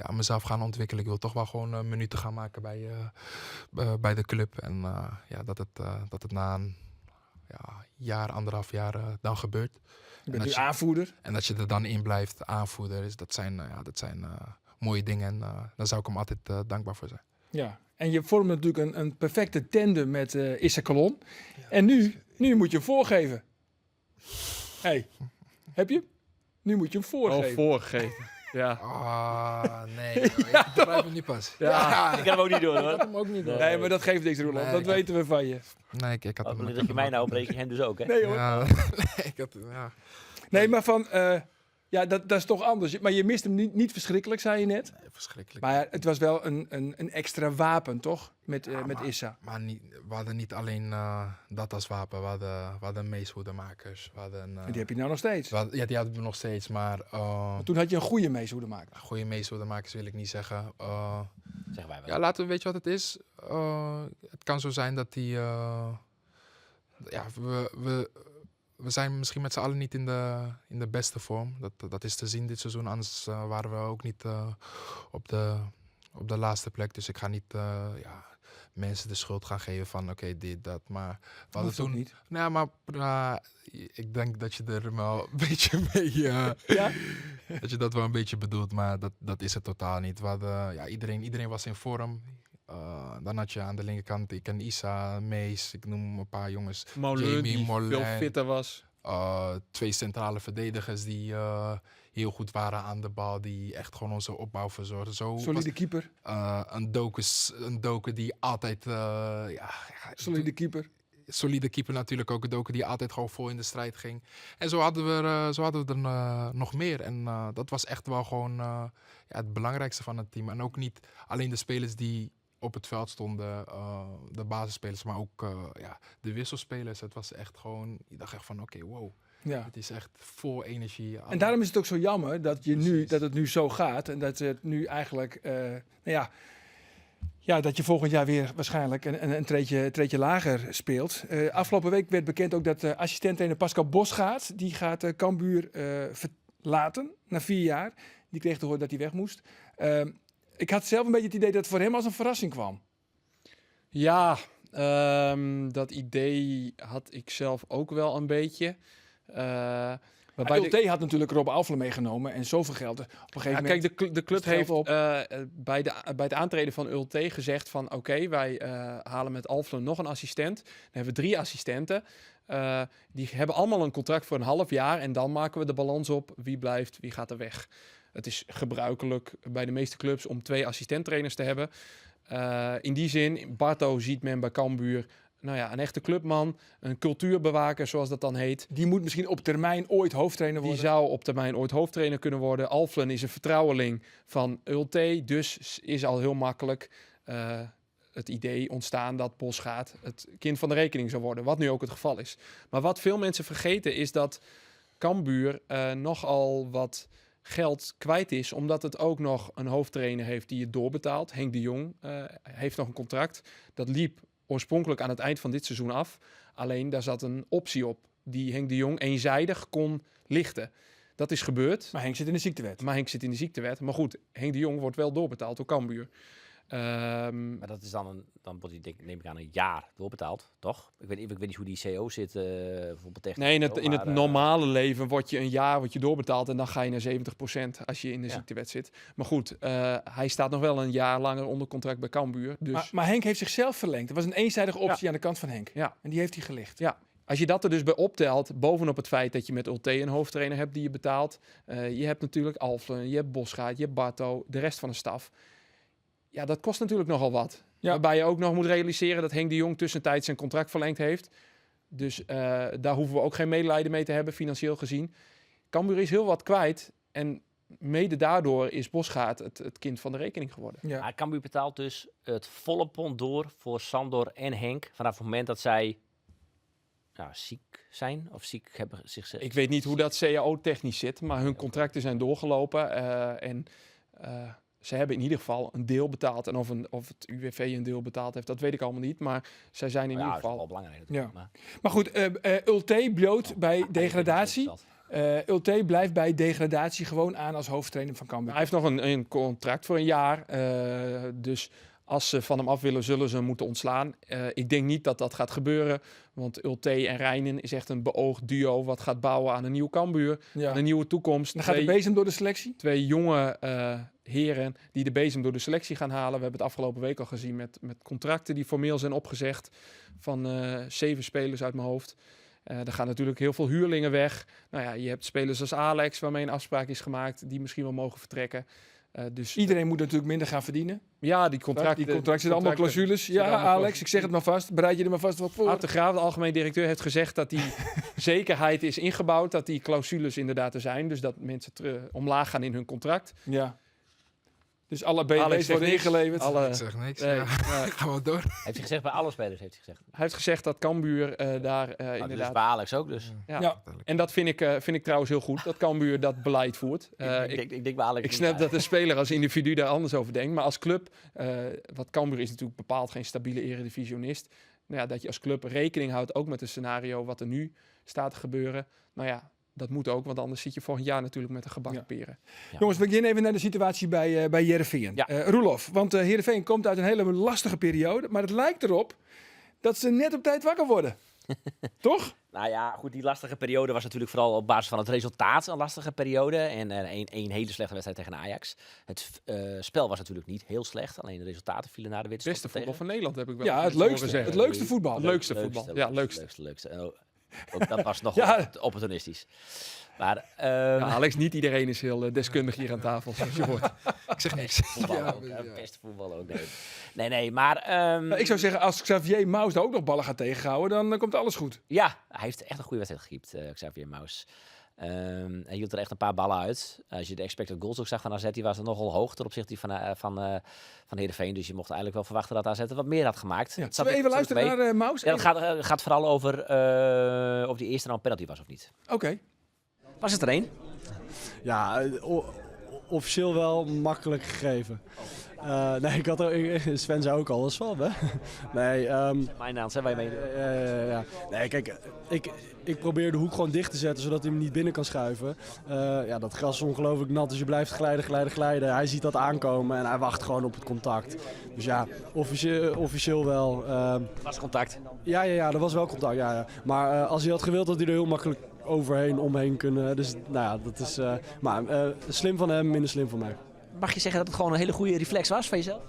mezelf gaan ontwikkelen. Ik wil toch wel gewoon minuten gaan maken bij de club. En dat het na een jaar, 1,5 jaar dan gebeurt. Je bent nu aanvoerder. En dat je er dan in blijft aanvoerder, dat zijn mooie dingen. En daar zou ik hem altijd dankbaar voor zijn. Ja, en je vormt natuurlijk een perfecte tandem met Issa Colon. En nu moet je hem voorgeven. Hey, heb je hem? Nu moet je hem voorgeven. Voorgegeven. Ja. Ah, nee. Ik begrijp hem niet pas. Ja, ik kan hem ook niet doen, Ik had hoor. hem ook niet door. Nee, maar dat geeft niks, Roland. Nee, dat ik weten we van je. Nee, ik had hem Dat je mij nou breek je hem dus ook, hè? Nee hoor. Ja, ik had ja. Nee, maar van... dat is toch anders. Maar je mist hem niet verschrikkelijk, zei je net. Nee, verschrikkelijk. Maar het was wel een extra wapen, toch? Met Issa. Maar we hadden niet alleen dat als wapen. We hadden meeshoedemakers. En die heb je nou nog steeds. Die hadden we nog steeds, maar... Toen had je een goede meeshoedemaker. goede meeshoedemakers wil ik niet zeggen. Zeggen wij wel. Ja, laten we, weet je wat het is? Het kan zo zijn dat die... we zijn misschien met z'n allen niet in de beste vorm. Dat is te zien dit seizoen. Anders waren we ook niet op de laatste plek. Dus ik ga niet mensen de schuld gaan geven van oké, dit, dat. Maar we hadden Toen niet. Nee, maar ik denk dat je er wel een beetje mee... Ja? dat je dat wel een beetje bedoelt, maar dat is het totaal niet. We hadden, iedereen was in vorm. Dan had je aan de linkerkant, ik ken Issa, Mees, ik noem een paar jongens. Molen, Jamie, die Molen. veel fitter was. 2 centrale verdedigers die heel goed waren aan de bal, die echt gewoon onze opbouw verzorgden. Solide keeper. Een Doken die altijd... Solide keeper. solide keeper natuurlijk ook. Een Doken die altijd gewoon vol in de strijd ging. En zo hadden we er nog meer. En dat was echt wel gewoon het belangrijkste van het team. En ook niet alleen de spelers die op het veld stonden, de basisspelers, maar ook de wisselspelers. Het was echt gewoon, je dacht echt van oké, wow. Ja. Het is echt vol energie. En daarom is het ook zo jammer dat het nu zo gaat. En dat het nu eigenlijk, dat je volgend jaar weer waarschijnlijk een treedje lager speelt. Afgelopen week werd bekend ook dat assistent-trainer Pascal Bosgaard, die gaat Cambuur verlaten na 4 jaar. Die kreeg te horen dat hij weg moest. Ik had zelf een beetje het idee dat het voor hem als een verrassing kwam. Ja, dat idee had ik zelf ook wel een beetje. Waarbij LT had natuurlijk Rob Alfle meegenomen en zoveel geld. Op een gegeven moment. Kijk, de club heeft op. bij het aantreden van ULT gezegd van oké, wij halen met Alfle nog een assistent. Dan hebben we 3 assistenten. Die hebben allemaal een contract voor een half jaar en dan maken we de balans op wie blijft, wie gaat er weg. Het is gebruikelijk bij de meeste clubs om 2 assistenttrainers te hebben. In die zin, Barto ziet men bij Cambuur een echte clubman, een cultuurbewaker zoals dat dan heet. Die moet misschien op termijn ooit hoofdtrainer worden. Die zou op termijn ooit hoofdtrainer kunnen worden. Alflen is een vertrouweling van ULT, dus is al heel makkelijk het idee ontstaan dat Bosgaard het kind van de rekening zou worden. Wat nu ook het geval is. Maar wat veel mensen vergeten is dat Cambuur nogal wat geld kwijt is, omdat het ook nog een hoofdtrainer heeft die het doorbetaalt. Henk de Jong heeft nog een contract. Dat liep oorspronkelijk aan het eind van dit seizoen af. Alleen daar zat een optie op die Henk de Jong eenzijdig kon lichten. Dat is gebeurd. Maar Henk zit in de ziektewet. Maar goed, Henk de Jong wordt wel doorbetaald door Cambuur. Maar dat is dan wordt die, neem ik aan, een jaar doorbetaald, toch? Ik weet niet hoe die CO zit, bijvoorbeeld tegen. Nee, in het normale leven word je een jaar doorbetaald en dan ga je naar 70% als je in de ziektewet zit. Maar goed, hij staat nog wel een jaar langer onder contract bij Cambuur. Dus... Maar Henk heeft zichzelf verlengd. Er was een eenzijdige optie aan de kant van Henk. Ja. En die heeft hij gelicht. Ja. Als je dat er dus bij optelt, bovenop het feit dat je met ULT een hoofdtrainer hebt die je betaalt. Je hebt natuurlijk Alflen, je hebt Bosgaard, je hebt Barto, de rest van de staf. Ja, dat kost natuurlijk nogal wat. Ja. Waarbij je ook nog moet realiseren dat Henk de Jong tussentijds zijn contract verlengd heeft. Dus daar hoeven we ook geen medelijden mee te hebben, financieel gezien. Cambuur is heel wat kwijt. En mede daardoor is Bosgaard het kind van de rekening geworden. Ja. Cambuur betaalt dus het volle pond door voor Sandor en Henk. Vanaf het moment dat zij ziek zijn of ziek hebben zich. Ik weet niet hoe dat CAO-technisch zit, maar hun contracten zijn doorgelopen. En ze hebben in ieder geval een deel betaald. En of het UWV een deel betaald heeft, dat weet ik allemaal niet. Maar zij zijn in ieder Dat is geval... wel belangrijk natuurlijk. Ja. Maar Maar goed, Ulte bloot bij degradatie. Ulte blijft bij degradatie gewoon aan als hoofdtrainer van Cambuur. Hij heeft nog een contract voor een jaar. Dus als ze van hem af willen, zullen ze hem moeten ontslaan. Ik denk niet dat dat gaat gebeuren. Want Ulte en Reinen is echt een beoogd duo wat gaat bouwen aan een nieuw Cambuur. Ja. Aan een nieuwe toekomst. Dan gaat de bezem door de selectie. Twee jonge heren die de bezem door de selectie gaan halen. We hebben het afgelopen week al gezien met contracten die formeel zijn opgezegd. Van 7 spelers uit mijn hoofd. Er gaan natuurlijk heel veel huurlingen weg. Nou ja, je hebt spelers als Alex, waarmee een afspraak is gemaakt, die misschien wel mogen vertrekken. Dus Iedereen moet natuurlijk minder gaan verdienen. ja, die contracten Zijn allemaal clausules. Ja, allemaal Alex, ik zeg het maar vast. Bereid je er maar vast wat voor. Aad de Graaf, de algemeen directeur, heeft gezegd dat die zekerheid is ingebouwd, dat die clausules inderdaad er zijn. Dus dat mensen omlaag gaan in hun contract. Ja. Dus alle Alex BV's zegt worden niks. ingeleverd. Ik zeg niks. Nee, Ja. nee. Gaan we door. heeft hij gezegd bij alle spelers, heeft hij gezegd. Hij heeft gezegd dat Cambuur daar Nou, dus inderdaad... bij Alex ook dus. Ja. Ja. En dat vind ik trouwens heel goed, dat Cambuur dat beleid voert. Ik denk bij Alex. Ik niet. snap dat de speler als individu daar anders over denkt. Maar als club, wat Cambuur is natuurlijk bepaald geen stabiele eredivisionist. Nou ja, dat je als club rekening houdt ook met een scenario wat er nu staat te gebeuren. Nou ja, dat moet ook, want anders zit je volgend jaar natuurlijk met een gebakken peren. Ja. Jongens, we beginnen even naar de situatie bij Heerenveen. Ja. Roelof, want Heerenveen komt uit een hele lastige periode. Maar het lijkt erop dat ze net op tijd wakker worden. Toch? Nou ja, goed, die lastige periode was natuurlijk vooral op basis van het resultaat een lastige periode. En een hele slechte wedstrijd tegen Ajax. Het spel was natuurlijk niet heel slecht, alleen de resultaten vielen naar de Het winst. beste voetbal van Nederland heb ik wel Ja, het eens horen leukste. zeggen. Het leukste voetbal. Het leukste voetbal. Ja, leukste. En ook dat was nog Ja. opportunistisch. Maar Ja, Alex, niet iedereen is heel deskundig hier aan tafel, zoals je hoort. Ik zeg niks. voetbal Ja, ook, ja. beste voetbal ook. Nee, maar... Nou, ik zou zeggen, als Xavier Maus daar ook nog ballen gaat tegenhouden, dan komt alles goed. Ja, hij heeft echt een goede wedstrijd gekiept, Xavier Maus. Hij hield er echt een paar ballen uit. Als je de expected goals ook zag van AZ, die was er nogal hoog ten opzichte van Heerenveen. Dus je mocht eigenlijk wel verwachten dat AZ er wat meer had gemaakt. Ja. Het zat Zullen we even er- zat er luisteren mee. naar Maus? Ja, het gaat vooral over of die eerste nou een penalty was of niet. Oké. Was het er één? Ja, officieel wel makkelijk gegeven. Nee, Sven zei ook alles van, hè? Nee, Mijn naam, waar je mee? ja. Nee, kijk, ik probeer de hoek gewoon dicht te zetten, zodat hij hem niet binnen kan schuiven. Ja, dat gras is ongelooflijk nat, dus je blijft glijden. Hij ziet dat aankomen en hij wacht gewoon op het contact. Dus ja, officieel wel. Was contact. Ja, er was wel contact, ja. Maar als hij had gewild, had hij er heel makkelijk omheen kunnen. Dus nou ja, dat is slim van hem, minder slim van mij. Mag je zeggen dat het gewoon een hele goede reflex was van jezelf?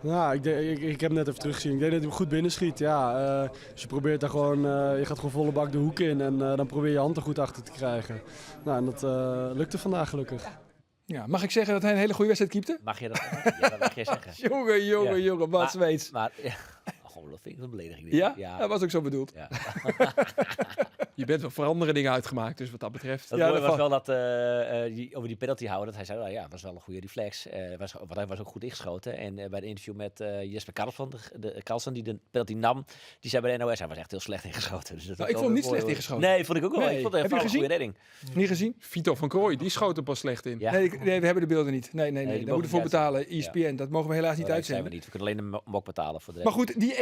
Nou, ik heb net even teruggezien. Ik denk dat hij hem goed binnenschiet. Ja, dus je probeert daar gewoon, je gaat gewoon volle bak de hoek in en dan probeer je hand er goed achter te krijgen. Nou, en dat lukte vandaag gelukkig. Ja, mag ik zeggen dat hij een hele goede wedstrijd keepte? Mag je dat zeggen? Ja, dat mag je zeggen. Jongen, wat zweets. Maar ja. Oh, dat vind ik een belediging. Ja? Dat was ook zo bedoeld. Ja. Je bent wel voor andere dingen uitgemaakt, dus wat dat betreft. Het Ja, mooie dat was wel dat over die penalty houden. Dat hij zei, nou ja, het was wel een goede reflex. Want hij was ook goed ingeschoten. En bij de interview met Jesper Karlsson, die de penalty nam, die zei bij de NOS, hij was echt heel slecht ingeschoten. Dus dat Nou, was ik vond hem niet mooi, slecht hoor. ingeschoten. Nee, vond ik ook wel. Nee. Ik vond het Heb je een gezien? goede redding. Niet gezien? Vito van Krooi, die schoot er pas slecht in. Ja. Nee, we hebben de beelden niet. Nee, die daar mogen moeten we voor niet betalen. uitzenden. ESPN, dat mogen we helaas niet Dat zijn we uitzenden. niet. We kunnen alleen een mok betalen voor de Maar goed, die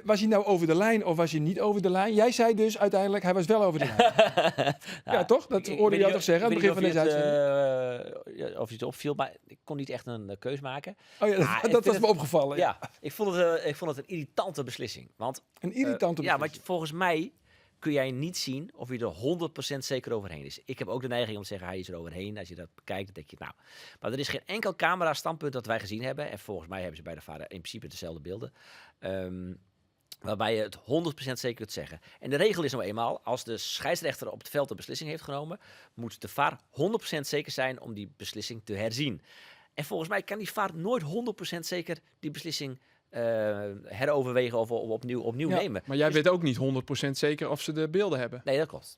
1-1, was hij nou over de lijn of was hij niet over de lijn? Jij zei dus uiteindelijk, hij was wel over de lijn. Ja, toch? Dat hoorde je jou toch zeggen aan het begin van deze uitzending? Of je het opviel, maar ik kon niet echt een keus maken. Oh ja, Ah, ik dat vind was het- me opgevallen. Ja, ik vond het een irritante beslissing. Want Een irritante ja, beslissing. want volgens mij kun jij niet zien of hij er 100% zeker overheen is. Ik heb ook de neiging om te zeggen, hij is er overheen. Als je dat bekijkt, dan denk je, nou. Maar er is geen enkel camera-standpunt dat wij gezien hebben. En volgens mij hebben ze bij de VAR in principe dezelfde beelden. Waarbij je het 100% zeker kunt zeggen. En de regel is nou eenmaal, als de scheidsrechter op het veld een beslissing heeft genomen, moet de VAR 100% zeker zijn om die beslissing te herzien. En volgens mij kan die VAR nooit 100% zeker die beslissing heroverwegen of opnieuw Ja. nemen. Maar jij weet ook niet 100% zeker of ze de beelden hebben. Nee, dat klopt.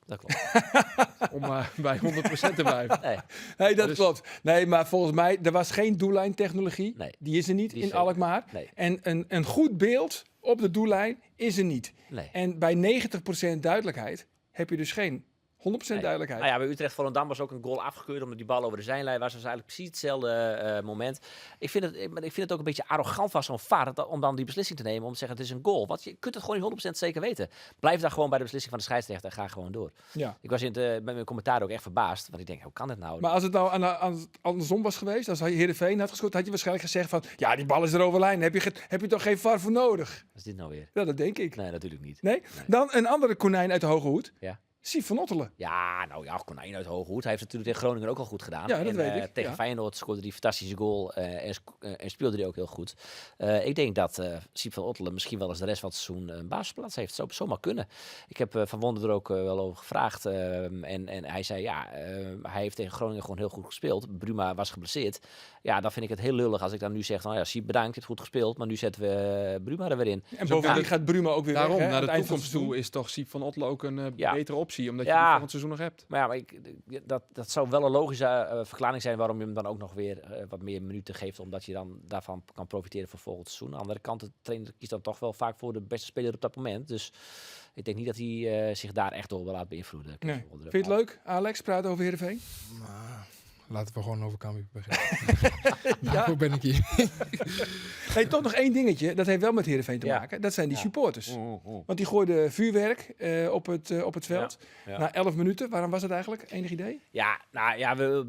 Om bij 100% te blijven. Nee. Nee, dat Dus- klopt. Nee, maar volgens mij, er was geen doellijntechnologie. Nee. Die is er niet Die is in er- Alkmaar. Nee. En een goed beeld op de doellijn is er niet. Nee. En bij 90% duidelijkheid heb je dus geen 100% duidelijkheid. Nou ja, bij Utrecht-Volendam was ook een goal afgekeurd omdat die bal over de zijlijn was. Dat was eigenlijk precies hetzelfde moment. Ik vind het ook een beetje arrogant van zo'n VAR om dan die beslissing te nemen om te zeggen het is een goal. Want je kunt het gewoon niet 100% zeker weten. Blijf daar gewoon bij de beslissing van de scheidsrechter en ga gewoon door. Ja. Ik was met mijn commentaar ook echt verbaasd. Want ik denk, hoe kan dit nou? Maar als het nou andersom was geweest, als Heerenveen had gescoord, had je waarschijnlijk gezegd van, ja, die bal is er over lijn. Heb je toch geen VAR voor nodig? Wat is dit nou weer? Ja, dat denk ik. Nee, natuurlijk niet. Nee? Dan een andere konijn uit de hoge hoed. Ja. Siep van Ottelen. Ja, nou ja, konijn uit hoge hoed. Hij heeft het natuurlijk tegen Groningen ook al goed gedaan. Ja, dat weet ik. Tegen Ja. Feyenoord scoorde hij een fantastische goal en speelde hij ook heel goed. Ik denk dat Siep van Ottelen misschien wel eens de rest van het seizoen een basisplaats heeft. Zou zomaar kunnen. Ik heb Van Wonder er ook wel over gevraagd. En hij zei, hij heeft tegen Groningen gewoon heel goed gespeeld. Bruma was geblesseerd. Ja, dan vind ik het heel lullig als ik dan nu zeg, nou ja, Siep bedankt, je hebt goed gespeeld. Maar nu zetten we Bruma er weer in. En bovendien gaat Bruma ook weer Daarom, weg, hè, naar aan de het eind van het toekomst toe seizoen. is toch Siep van Ottelen ook een Ja. betere optie. Omdat je Ja. die van het seizoen nog hebt. Maar ja, dat zou wel een logische verklaring zijn waarom je hem dan ook nog weer wat meer minuten geeft. Omdat je dan daarvan kan profiteren voor volgend seizoen. Aan de andere kant, de trainer kiest dan toch wel vaak voor de beste speler op dat moment. Dus ik denk niet dat hij zich daar echt door wil laten beïnvloeden. Nee. Vind je het leuk, Alex, praten over Heerenveen? Nou, laten we gewoon over Cambuur beginnen. Daarvoor ben ik hier. Hey, toch nog één dingetje, dat heeft wel met Heerenveen te Ja. maken. Dat zijn die supporters. Oh. Want die gooiden vuurwerk op het veld. Ja. Na 11 minuten, waarom was dat eigenlijk? Enig idee? Ja, nou ja, we een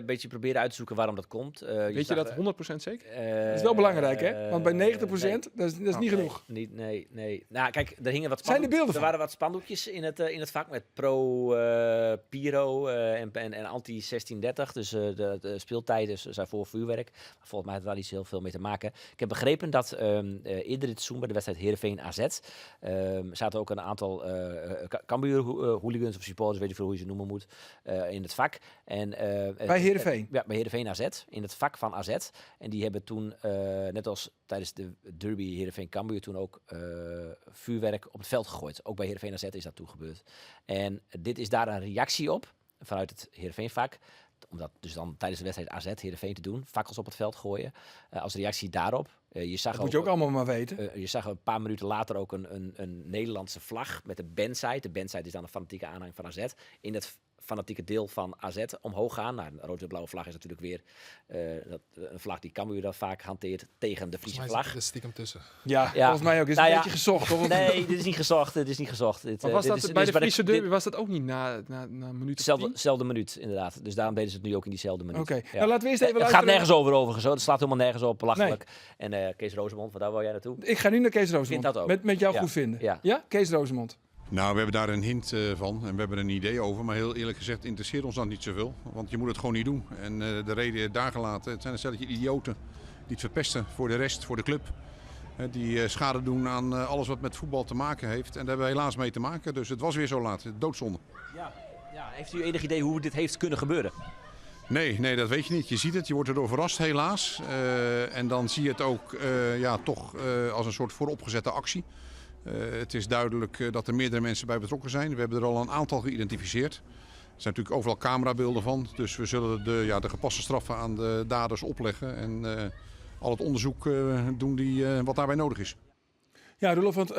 beetje proberen uit te zoeken waarom dat komt. Weet je dat 100% zeker? Dat is wel belangrijk, hè? Want bij 90%, nee. dat is niet genoeg. Nee. Nou, kijk, er hingen wat Zijn er beelden er van? waren wat spandoekjes in het vak met pro-Piro en anti-1630. Dus de speeltijden zijn voor vuurwerk. Maar volgens mij had daar niet zo heel veel mee te maken. Ik heb begrepen dat eerder dit seizoen bij de wedstrijd Heerenveen-AZ zaten ook een aantal Cambuur-hooligans of supporters, weet je veel hoe je ze noemen moet, in het vak. En, Bij Heerenveen? Ja, bij Heerenveen-AZ, in het vak van AZ. En die hebben toen, net als tijdens de derby Heerenveen-Cambuur, toen ook vuurwerk op het veld gegooid. Ook bij Heerenveen-AZ is dat toen gebeurd. En dit is daar een reactie op, vanuit het Heerenveen-vak. Om dat dus dan tijdens de wedstrijd AZ Heerenveen te doen. Fakkels op het veld gooien. Als reactie daarop. Je zag Dat moet je ook allemaal maar weten. je zag een paar minuten later ook een Nederlandse vlag met de bandside. De bandside is dan een fanatieke aanhang van AZ. In het fanatieke deel van AZ omhoog gaan. Nou, een rood-blauwe vlag is natuurlijk weer een vlag die Cambuur dan vaak hanteert tegen de Friese Volgens mij vlag. zit er stiekem tussen. Ja, volgens mij ook. Is Nou een ja. beetje gezocht, hoor. Nee, dit is niet gezocht. Dit is niet gezocht. Maar was dat bij de Friese derby was dat ook niet na een minuut of 10? Dezelfde minuut, inderdaad. Dus daarom deden ze het nu ook in diezelfde minuut. Oké, Ja. nou laten we eerst even Het gaat luisteren. nergens over overigens. Hoor. Het slaat helemaal nergens op. Belachelijk. En Kees Rosemond, waar wou jij naartoe? Ik ga nu naar Kees Rosemond. Vind dat ook. Met jou Ja. goed vinden. Ja. Ja, Kees Rosemond. Nou, we hebben daar een hint van en we hebben er een idee over. Maar heel eerlijk gezegd interesseert ons dat niet zoveel. Want je moet het gewoon niet doen. En de reden daar gelaten, het zijn een stelletje idioten die het verpesten voor de rest, voor de club. Die schade doen aan alles wat met voetbal te maken heeft. En daar hebben we helaas mee te maken. Dus het was weer zo laat. Doodzonde. Ja. Heeft u enig idee hoe dit heeft kunnen gebeuren? Nee, dat weet je niet. Je ziet het, je wordt erdoor verrast helaas. En dan zie je het ook toch als een soort vooropgezette actie. Het is duidelijk dat er meerdere mensen bij betrokken zijn. We hebben er al een aantal geïdentificeerd. Er zijn natuurlijk overal camerabeelden van. Dus we zullen de gepaste straffen aan de daders opleggen. En al het onderzoek doen wat daarbij nodig is. Ja, Roelof, want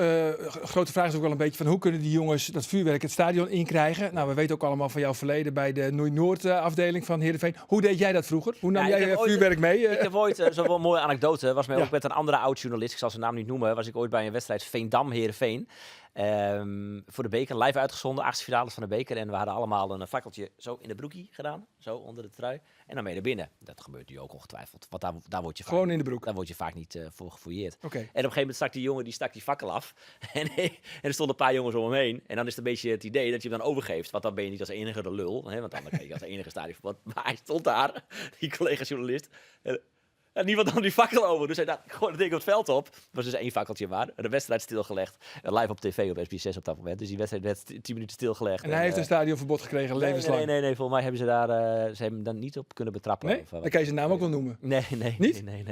grote vraag is ook wel een beetje van hoe kunnen die jongens dat vuurwerk het stadion inkrijgen? Nou, we weten ook allemaal van jouw verleden bij de Noord afdeling van Heerenveen. Hoe deed jij dat vroeger? Hoe nam Ja, ik jij heb ooit- vuurwerk mee? Ik heb ooit, zo'n wel een mooie anekdote, was mij Ja. ook met een andere oud-journalist, ik zal zijn naam niet noemen, was ik ooit bij een wedstrijd Veendam-Heerenveen. Voor de beker, live uitgezonden, 8e finale van de beker. En we hadden allemaal een fakkeltje zo in de broekie gedaan, zo onder de trui. En dan mee naar binnen. Dat gebeurt nu ook ongetwijfeld, want daar word je vaak, Gewoon in de broek. daar word je vaak niet voor gefouilleerd. Oké. En op een gegeven moment stak die jongen die fakkel af. En er stonden een paar jongens om hem heen. En dan is het een beetje het idee dat je hem dan overgeeft. Want dan ben je niet als enige de lul. Hè? Want dan krijg je als enige stadionverbod. Maar hij stond daar, die collega-journalist. En niemand nam die fakkel over. Dus hij dacht, ik gooi dat ding op het veld op. Het was dus 1 fakkeltje maar. De wedstrijd stilgelegd. Live op tv op SBS op dat moment. Dus die wedstrijd werd 10 minuten stilgelegd. En hij heeft een stadionverbod gekregen, levenslang. Nee. Volgens mij hebben ze ze hebben hem dan niet op kunnen betrappen. Nee? Of, Dan kan je zijn naam ook wel noemen. Nee. Niet? Nee.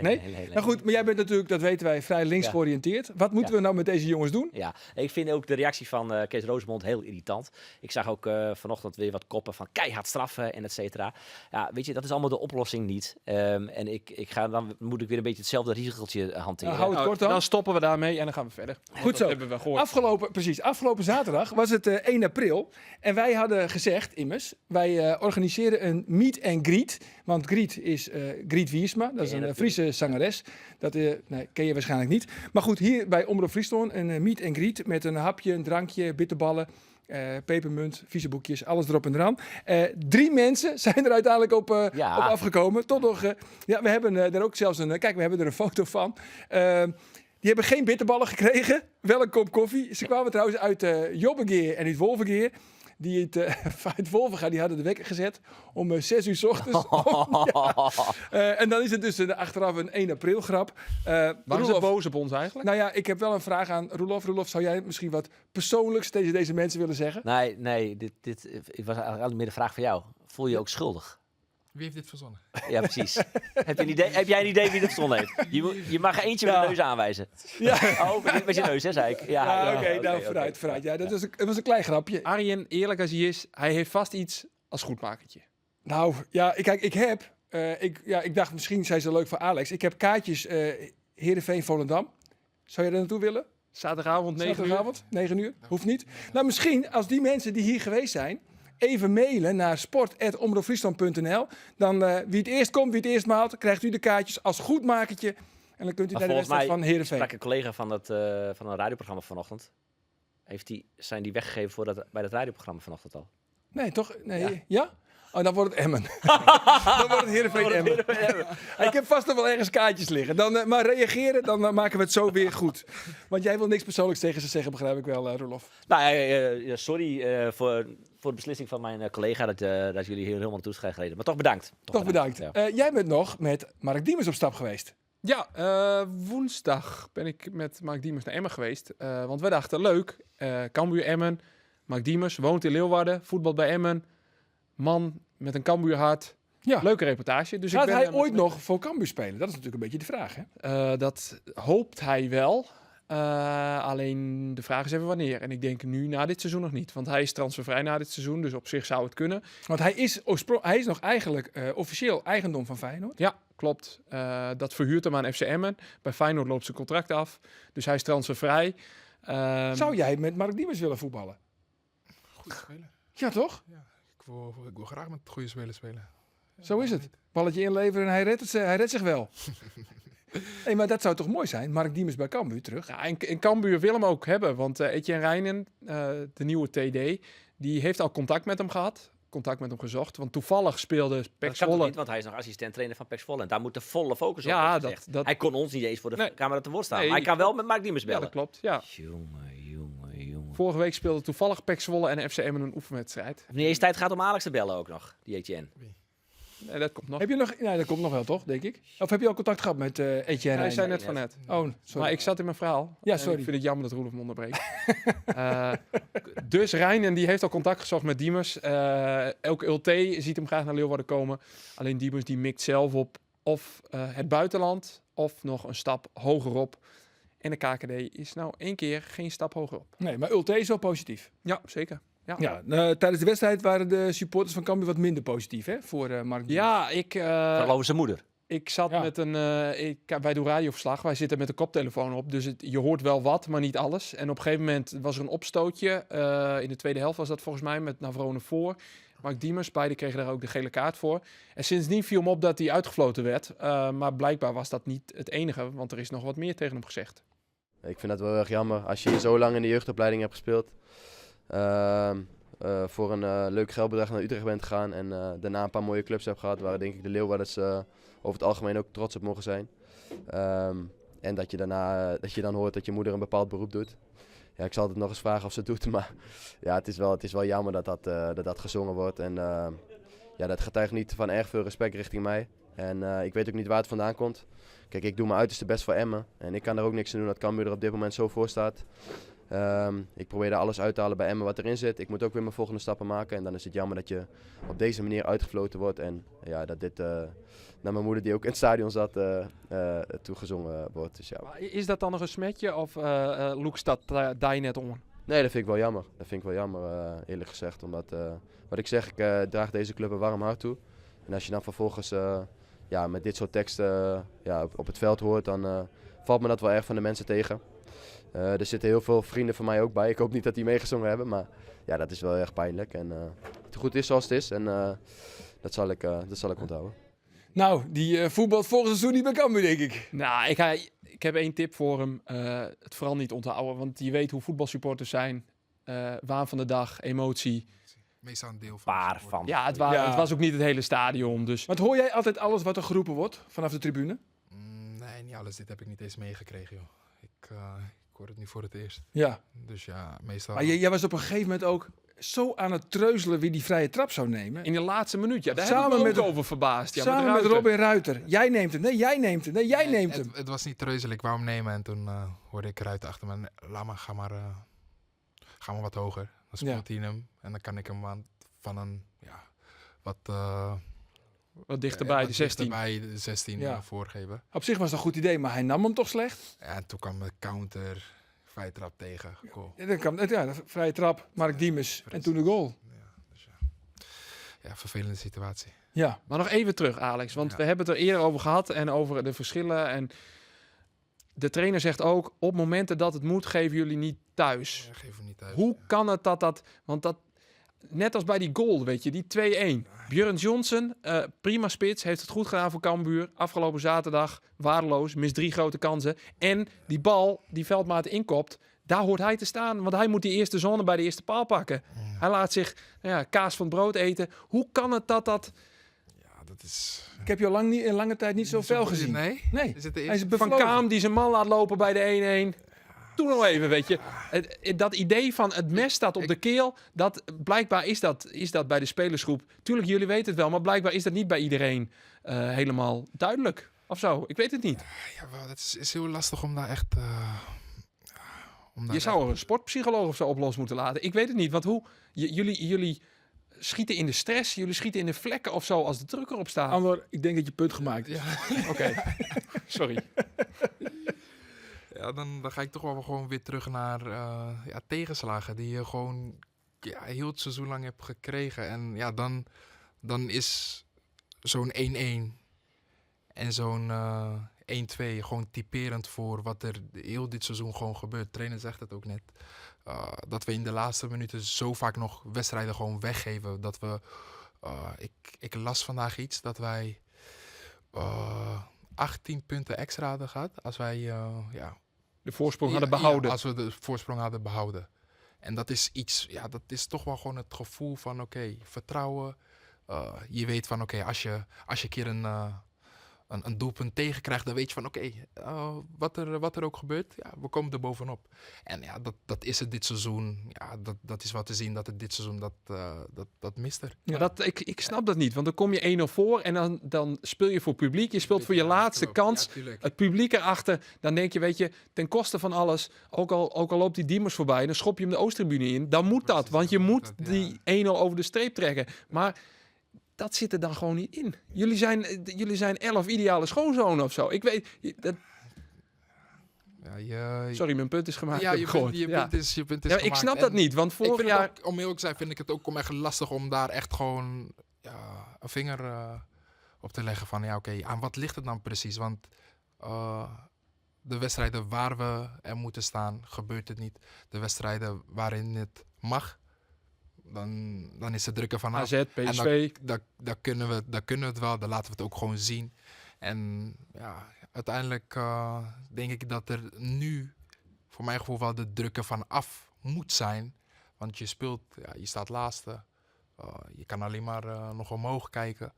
Nou goed, maar jij bent natuurlijk, dat weten wij, vrij links Ja. georiënteerd. Wat moeten we nou met deze jongens doen? Ja, ik vind ook de reactie van Kees Rosemond heel irritant. Ik zag ook vanochtend weer wat koppen van keihard straffen en et cetera. Ja, weet je, dat is allemaal de oplossing niet. En ik ga dan moet ik weer een beetje hetzelfde riegeltje hanteren. hou het kort dan. Dan stoppen we daarmee en dan gaan we verder. Goed Dat zo. hebben we gehoord. Afgelopen zaterdag was het 1 april. En wij hadden gezegd, immers, wij organiseren een meet and greet. Want Griet is Griet Wiersma, dat is een Friese zangeres. Dat ken je waarschijnlijk niet. Maar goed, hier bij Omroep Friesland een meet and greet met een hapje, een drankje, bitterballen. Pepermunt, viezeboekjes, alles erop en eraan. 3 mensen zijn er uiteindelijk op afgekomen. Tot nog, we hebben er ook zelfs we hebben er een foto van. Die hebben geen bitterballen gekregen, wel een kop koffie. Ze kwamen trouwens uit Jobbegeer en uit Wolvengeer. Die uit Wolvenga, die hadden de wekker gezet om 6 uur 's ochtends. En dan is het dus achteraf een 1 april grap. Waren ze boos op ons eigenlijk? Nou ja, ik heb wel een vraag aan Roelof. Roelof, zou jij misschien wat persoonlijks tegen deze mensen willen zeggen? Nee, dit was eigenlijk meer de vraag van jou. Voel je ook schuldig? Wie heeft dit verzonnen? Ja, precies. Heb jij een idee wie dit verzonnen heeft? Je mag er eentje met de neus aanwijzen. Ja. Oh, met je neus, hè, zei ik. Oké, vooruit. Ja, dat was een klein grapje. Arjen, eerlijk als hij is, hij heeft vast iets als goedmakertje. Nou, ja, kijk, ik dacht misschien zijn ze leuk voor Alex. Ik heb kaartjes Heerenveen-Volendam. Zou je er naartoe willen? Zaterdagavond 9 uur? Hoeft niet. Nou, misschien als die mensen die hier geweest zijn even mailen naar sport@omroepfriesland.nl. Dan wie het eerst komt, wie het eerst maalt, krijgt u de kaartjes als goedmakertje. En dan kunt u naar de wedstrijd van Heerenveen. Sprak een collega van een radioprogramma vanochtend. Zijn die weggegeven bij dat radioprogramma vanochtend al? Nee, toch? Nee. Ja? Oh, dan wordt het Emmen. Dan wordt het Heerenveen Emmen. Ik heb vast nog wel ergens kaartjes liggen. Maar reageren, dan maken we het zo weer goed. Want jij wil niks persoonlijks tegen ze zeggen, begrijp ik wel, Roelof. Nou, sorry voor de beslissing van mijn collega dat jullie hier helemaal naartoe zijn gereden. Maar toch bedankt. Toch bedankt. Ja. Jij bent nog met Mark Diemers op stap geweest. Ja, woensdag ben ik met Mark Diemers naar Emmen geweest. Want we dachten, leuk, Cambuur Emmen. Mark Diemers woont in Leeuwarden, voetbalt bij Emmen. Man met een Cambuurhart. Ja. Leuke reportage. Dus gaat hij ooit nog voor Cambuur spelen? Dat is natuurlijk een beetje de vraag, hè? Dat hoopt hij wel. Alleen de vraag is even wanneer. En ik denk nu na dit seizoen nog niet. Want hij is transfervrij na dit seizoen. Dus op zich zou het kunnen. Want hij is nog eigenlijk officieel eigendom van Feyenoord. Ja, klopt. Dat verhuurt hem aan FC Emmen. Bij Feyenoord loopt zijn contract af. Dus hij is transfervrij. Zou jij met Mark Diemers willen voetballen? Goed spelen. Ja, toch? Ja, ik wil graag met goede spelers spelen. Ja, zo is het. Balletje inleveren en hij redt zich wel. Hey, maar dat zou toch mooi zijn? Mark Diemers bij Cambuur terug. Ja, en Cambuur wil hem ook hebben. Want Etienne Rijnen, de nieuwe TD, die heeft al contact met hem gehad. Contact met hem gezocht. Want toevallig speelde PEC Zwolle. Niet, want hij is nog assistent-trainer van PEC Zwolle. En daar moet de volle focus op worden. Ja, hij kon ons niet eens voor de camera te woord staan. Maar hij kan wel met Mark Diemers bellen. Ja, dat klopt. Ja. Jongen. Vorige week speelde toevallig PEC Zwolle en FC Emmen een oefenwedstrijd. Niet eens tijd gaat om Alex te bellen ook nog, die Etienne. Nee, dat komt nog. Heb je nog? Ja, dat komt nog wel, toch, denk ik? Of heb je al contact gehad met Etienne? Hij zei net van net. Oh, sorry. Maar ik zat in mijn verhaal. Ja, sorry. Ik vind het jammer dat Roelof me onderbreekt. Dus Rijnen, die heeft al contact gezocht met Diemers. Elke Ulte ziet hem graag naar Leeuwarden komen. Alleen Diemers die mikt zelf op of het buitenland of nog een stap hogerop. En de KKD is nou 1 keer geen stap hogerop. Nee, maar Ulte is wel positief. Ja, zeker. Ja, tijdens de wedstrijd waren de supporters van Cambuur wat minder positief, hè? Voor Mark Diemers. Ja, ik... Vooral zijn moeder. Ik zat met een... wij doen radioverslag. Wij zitten met de koptelefoon op. Dus je hoort wel wat, maar niet alles. En op een gegeven moment was er een opstootje. In de tweede helft was dat volgens mij met Navrone voor. Mark Diemers, beide kregen daar ook de gele kaart voor. En sindsdien viel me op dat hij uitgefloten werd. Maar blijkbaar was dat niet het enige. Want er is nog wat meer tegen hem gezegd. Ik vind dat wel erg jammer. Als je zo lang in de jeugdopleiding hebt gespeeld. Voor een leuk geldbedrag naar Utrecht bent gegaan. En daarna een paar mooie clubs hebt gehad. Waar denk ik de Leeuwarders over het algemeen ook trots op mogen zijn. En dat je daarna dan hoort dat je moeder een bepaald beroep doet. Ja, ik zal het nog eens vragen of ze het doet. Maar ja, het is wel jammer dat gezongen wordt. En dat getuigt niet van erg veel respect richting mij. En ik weet ook niet waar het vandaan komt. Kijk, ik doe mijn uiterste best voor Emmen. En ik kan er ook niks aan doen dat Cambuur er op dit moment zo voor staat. Ik probeer er alles uit te halen bij Emmen wat erin zit. Ik moet ook weer mijn volgende stappen maken. En dan is het jammer dat je op deze manier uitgefloten wordt. En ja, dat dit naar mijn moeder die ook in het stadion zat toegezongen wordt. Dus, ja. Is dat dan nog een smetje of loekt dat daar net om? Nee, dat vind ik wel jammer. Dat vind ik wel jammer, eerlijk gezegd. Omdat, wat ik zeg, ik draag deze club een warm hart toe. En als je dan vervolgens met dit soort teksten op het veld hoort, dan valt me dat wel erg van de mensen tegen. Er zitten heel veel vrienden van mij ook bij. Ik hoop niet dat die meegezongen hebben, maar ja, dat is wel erg pijnlijk. En het goed is zoals het is en dat zal ik onthouden. Nou, die voetbalt volgend seizoen niet bij Cambuur, denk ik. Nou, ik heb 1 tip voor hem. Het vooral niet onthouden, want je weet hoe voetbalsupporters zijn. Waan van de dag, emotie. Meestal een deel van. Paar van. Ja, het was ook niet het hele stadion. Dus Want hoor jij altijd alles wat er geroepen wordt vanaf de tribune? Nee, niet alles. Dit heb ik niet eens meegekregen, joh. Ik hoor het nu voor het eerst. Ja. Dus ja, meestal... Maar jij was op een gegeven moment ook zo aan het treuzelen wie die vrije trap zou nemen. in de laatste minuut, daar Samen heb ik me met ook over verbaasd. Ja, Samen met Ruiter. Robin Ruiter. Jij neemt hem. Nee, jij neemt hem. Nee, jij neemt hem. Het was niet treuzelen. Ik wou hem nemen en toen hoorde ik Ruiter achter me. Laat maar, ga maar wat hoger. Dan speelt hij hem en dan kan ik hem van een Wat dichterbij, de 16. Bij de 16 voorgeven. Op zich was dat een goed idee, maar hij nam hem toch slecht? Ja, en toen kwam de counter, vrije trap tegen. Goal. Ja, dan kwam de vrije trap, Mark Diemers. En toen de goal. Ja, vervelende situatie. Ja. Maar nog even terug, Alex. Want we hebben het er eerder over gehad en over de verschillen. En de trainer zegt ook, op momenten dat het moet, geven jullie niet thuis. Ja, geef hem niet thuis. Hoe kan het dat... Want dat... Net als bij die goal, weet je, die 2-1. Björn Johnson, prima spits, heeft het goed gedaan voor Cambuur. Afgelopen zaterdag, waardeloos, mist 3 grote kansen. En die bal, die Veldmaat inkopt, daar hoort hij te staan. Want hij moet die eerste zone bij de eerste paal pakken. Hij laat zich kaas van het brood eten. Hoe kan het dat... Ja, dat is... Ik heb je al in lange tijd niet zo fel gezien. Nee? Nee. Is het de Hij is eerste? Van bevlogen. Kaam die zijn man laat lopen bij de 1-1. Doe nog even, weet je. Dat idee van het mes staat op de keel, blijkbaar is dat bij de spelersgroep. Tuurlijk, jullie weten het wel, maar blijkbaar is dat niet bij iedereen helemaal duidelijk. Of zo, ik weet het niet. Ja, wel, het is heel lastig om daar echt... Je zou er een sportpsycholoog of zo op los moeten laten. Ik weet het niet, want jullie schieten in de stress, jullie schieten in de vlekken of zo als de druk erop staat. Andor, ik denk dat je punt gemaakt is. Oké, sorry. Ja, dan ga ik toch wel gewoon weer terug naar tegenslagen die je gewoon heel het seizoen lang hebt gekregen. En ja, dan is zo'n 1-1 en zo'n 1-2 gewoon typerend voor wat er heel dit seizoen gewoon gebeurt. De trainer zegt het ook net. Dat we in de laatste minuten zo vaak nog wedstrijden gewoon weggeven. Dat we, ik las vandaag iets dat wij 18 punten extra hadden gehad als wij de voorsprong hadden behouden. Ja, als we de voorsprong hadden behouden. En dat is iets, dat is toch wel gewoon het gevoel van vertrouwen. Je weet van als je een keer een doelpunt tegenkrijgt, dan weet je van wat er ook gebeurt, we komen er bovenop. En ja, dat is het dit seizoen. Ja, dat is wat te zien dat het dit seizoen dat mist er. Ja. Maar ik snap dat niet, want dan kom je 1-0 voor en dan speel je voor publiek. Je speelt voor je laatste kans. Ja, het publiek erachter, dan denk je, weet je, ten koste van alles, ook al loopt die Diemers voorbij, dan schop je hem de Oosttribune in. Dan moet dat, want je moet die 1-0 over de streep trekken. Maar dat zit er dan gewoon niet in. Jullie zijn 11 ideale schoonzonen of zo. Ik weet... Sorry, mijn punt is gemaakt. Ja, je punt is gemaakt. Ik snap dat niet, want vorig jaar... Ook, om eerlijk te zijn, vind ik het ook echt lastig om daar echt gewoon een vinger op te leggen van aan wat ligt het dan precies? Want de wedstrijden waar we er moeten staan, gebeurt het niet. De wedstrijden waarin het mag, dan is het drukken vanaf. AZ, PSV. En dan kunnen we het wel, dan laten we het ook gewoon zien. En uiteindelijk denk ik dat er nu, voor mijn gevoel, wel de drukken vanaf moet zijn. Want je speelt, je staat laatste. Je kan alleen maar nog omhoog kijken.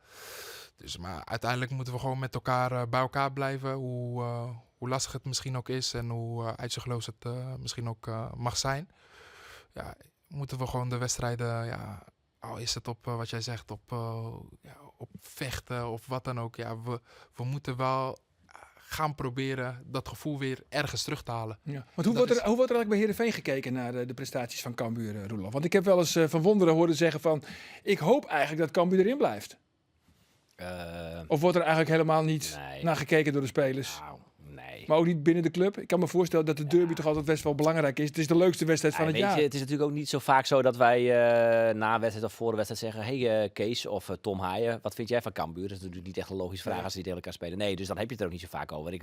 Dus, maar uiteindelijk moeten we gewoon met elkaar bij elkaar blijven. Hoe lastig het misschien ook is en hoe uitzichtloos het misschien ook mag zijn. Ja, moeten we gewoon de wedstrijden, al is het op wat jij zegt, op vechten of wat dan ook. Ja, we moeten wel gaan proberen dat gevoel weer ergens terug te halen. Ja. Want hoe wordt er eigenlijk bij Heerenveen gekeken naar de prestaties van Cambuur, Roelof? Want ik heb wel eens Van Wonderen horen zeggen van, ik hoop eigenlijk dat Cambuur erin blijft. Of wordt er eigenlijk helemaal niet naar gekeken door de spelers? Nou, nee. Nee. Maar ook niet binnen de club. Ik kan me voorstellen dat de derby toch altijd best wel belangrijk is. Het is de leukste wedstrijd van het weet jaar. je, het is natuurlijk ook niet zo vaak zo dat wij na een wedstrijd of voor de wedstrijd zeggen... Hey Kees of Tom Haaien, wat vind jij van Cambuur? Dat is natuurlijk niet echt een logische vraag als die tegen elkaar spelen. Nee, dus dan heb je het er ook niet zo vaak over.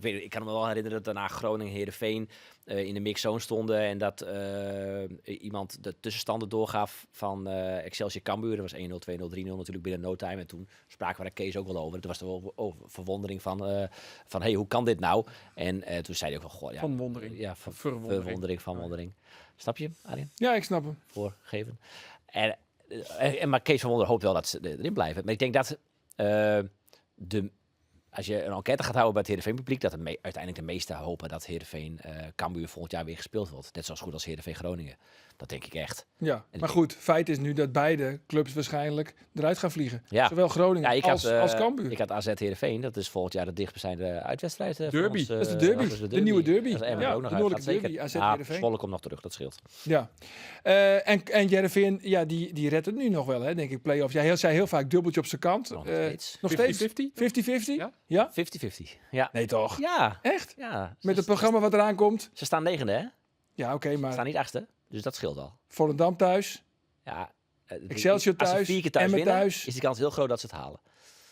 Ik kan me wel herinneren dat daarna Groningen Heerenveen in de mixzone stonden... en dat iemand de tussenstanden doorgaf van Excelsior Cambuur. Dat was 1-0, 2-0, 3-0 natuurlijk binnen no time. En toen spraken we daar Kees ook wel over. Toen was er wel verwondering van hey, hoe kan dit nou? En toen zei hij ook wel, goh, ja, Van wondering. Ja, Verwondering. wondering. Snap je, Arjen? Ja, ik snap hem. Voorgeven. Maar Kees van Wonder hoopt wel dat ze erin blijven. Maar ik denk dat als je een enquête gaat houden bij het Heerenveen-publiek, dat uiteindelijk de meesten hopen dat Heerenveen Cambuur volgend jaar weer gespeeld wordt. Net zoals goed als Heerenveen Groningen. Dat denk ik echt. Ja, maar goed, feit is nu dat beide clubs waarschijnlijk eruit gaan vliegen. Ja. Zowel Groningen als Cambuur. Ik had AZ Heerenveen, dat is volgend jaar de dichtstbijzijnde uitwedstrijd. Derby. Dat is de derby, de nieuwe derby. Dat is Ja, ook nog de noordelijke derby, AZ Heerenveen. Zwolle komt nog terug, dat scheelt. Ja. En Heerenveen, ja, die redt het nu nog wel, hè, denk ik, play-offs. Jij zei heel vaak dubbeltje op zijn kant. Nog steeds. Nog steeds? 50-50? 50-50? Ja. 50-50. Ja. Nee, toch? Ja. Echt? Ja. Met het programma wat eraan komt? Ze staan negende, hè? Ja, oké, Ze maar staan niet achtste, dus dat scheelt al. Volendam thuis, Ja. Excelsior Als ze thuis, 4 keer thuis Emmen winnen, thuis. is de kans heel groot dat ze het halen.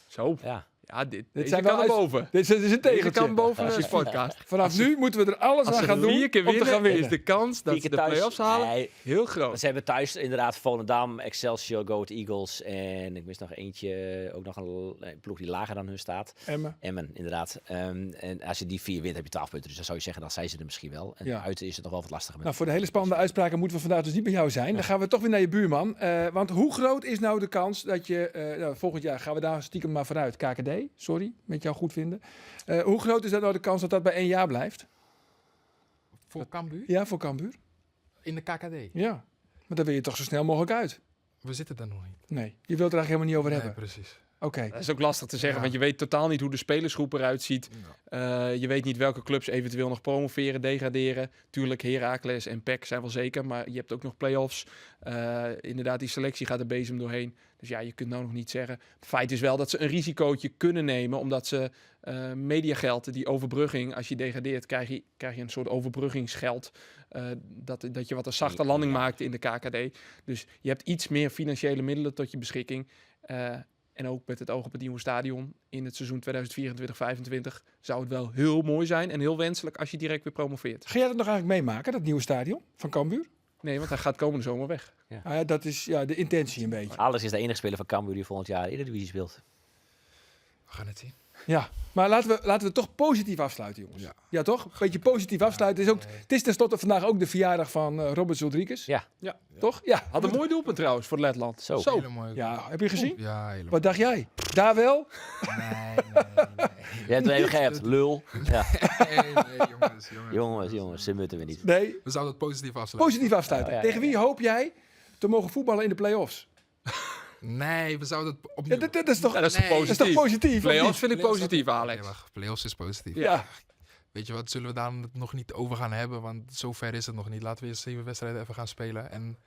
Zo. Ja. Ja, dit Dit deze zijn kan wel er uit- boven. Dit is een Deze tegeltje. kan boven de podcast. Vanaf nu moeten we er alles Als aan ze gaan doen 4 keer om te gaan winnen, is winnen. de kans dat 4 ze keer de thuis. play-offs halen Nee. heel groot. Ze hebben thuis inderdaad Volendam, Excelsior, Go Ahead Eagles en ik mis nog eentje, ook nog een ploeg die lager dan hun staat. Emmen, inderdaad. En als je die 4 wint, heb je 12 punten. Dus dan zou je zeggen, dan zijn ze er misschien wel. En Ja. uit is het nog wel wat lastiger. Met Nou, voor de hele spannende uitspraken moeten we vandaag dus niet bij jou zijn. Dan gaan we toch weer naar je buurman. Want hoe groot is nou de kans dat je... volgend jaar gaan we daar stiekem maar vanuit. KKD, sorry, met jou goed vinden. Hoe groot is dat nou de kans dat dat bij 1 jaar blijft? Voor Cambuur? Ja, voor Cambuur. In de KKD? Ja, maar dan wil je toch zo snel mogelijk uit? We zitten daar nog niet. Nee, je wilt er eigenlijk helemaal niet over Nee, hebben. precies. Oké. Dat is ook lastig te zeggen, Ja. want je weet totaal niet hoe de spelersgroep eruit ziet. Je weet niet welke clubs eventueel nog promoveren, degraderen. Tuurlijk, Heracles en PEC zijn wel zeker, maar je hebt ook nog play-offs. Inderdaad, die selectie gaat de bezem doorheen. Dus ja, je kunt nou nog niet zeggen. Het feit is wel dat ze een risicootje kunnen nemen, omdat ze mediageld, die overbrugging, als je degradeert, krijg je een soort overbruggingsgeld. Dat je wat een zachte landing maakt in de KKD. Dus je hebt iets meer financiële middelen tot je beschikking. En ook met het oog op het nieuwe stadion in het seizoen 2024-25 zou het wel heel mooi zijn en heel wenselijk als je direct weer promoveert. Ga jij dat nog eigenlijk meemaken, dat nieuwe stadion van Cambuur? Nee, want hij gaat komende zomer weg. Ja. Ja, dat is de intentie een beetje. Alles is de enige speler van Cambuur die volgend jaar in de divisie speelt. We gaan het zien. Ja, maar laten we toch positief afsluiten, jongens. Ja. Ja, toch? Een beetje positief afsluiten. Het is tenslotte vandaag ook de verjaardag van Robert Rodriguez. Ja. Toch? Ja. Had een mooi doelpunt trouwens voor Letland. Zo. Hele mooie Ja, heb je gezien? Ja, helemaal. Wat dacht jij? Daar wel? Nee. Je hebt het even gehept, lul. Ja. Nee, Jongens, ze moeten we niet. Nee, We zouden het positief afsluiten. positief afsluiten. Ja, ja, Tegen wie hoop jij te mogen voetballen in de play-offs? Nee, we zouden het Ja, opnieuw... dat is toch, Ja, dat is toch Nee. dat is toch positief? positief? of Play-offs niet? vind ik Play-offs positief, had- Alex. Nee, wacht. Play-offs is positief. Ja. Weet je wat, zullen we daar nog niet over gaan hebben? Want zover is het nog niet. Laten we eerst 7 wedstrijden even gaan spelen. En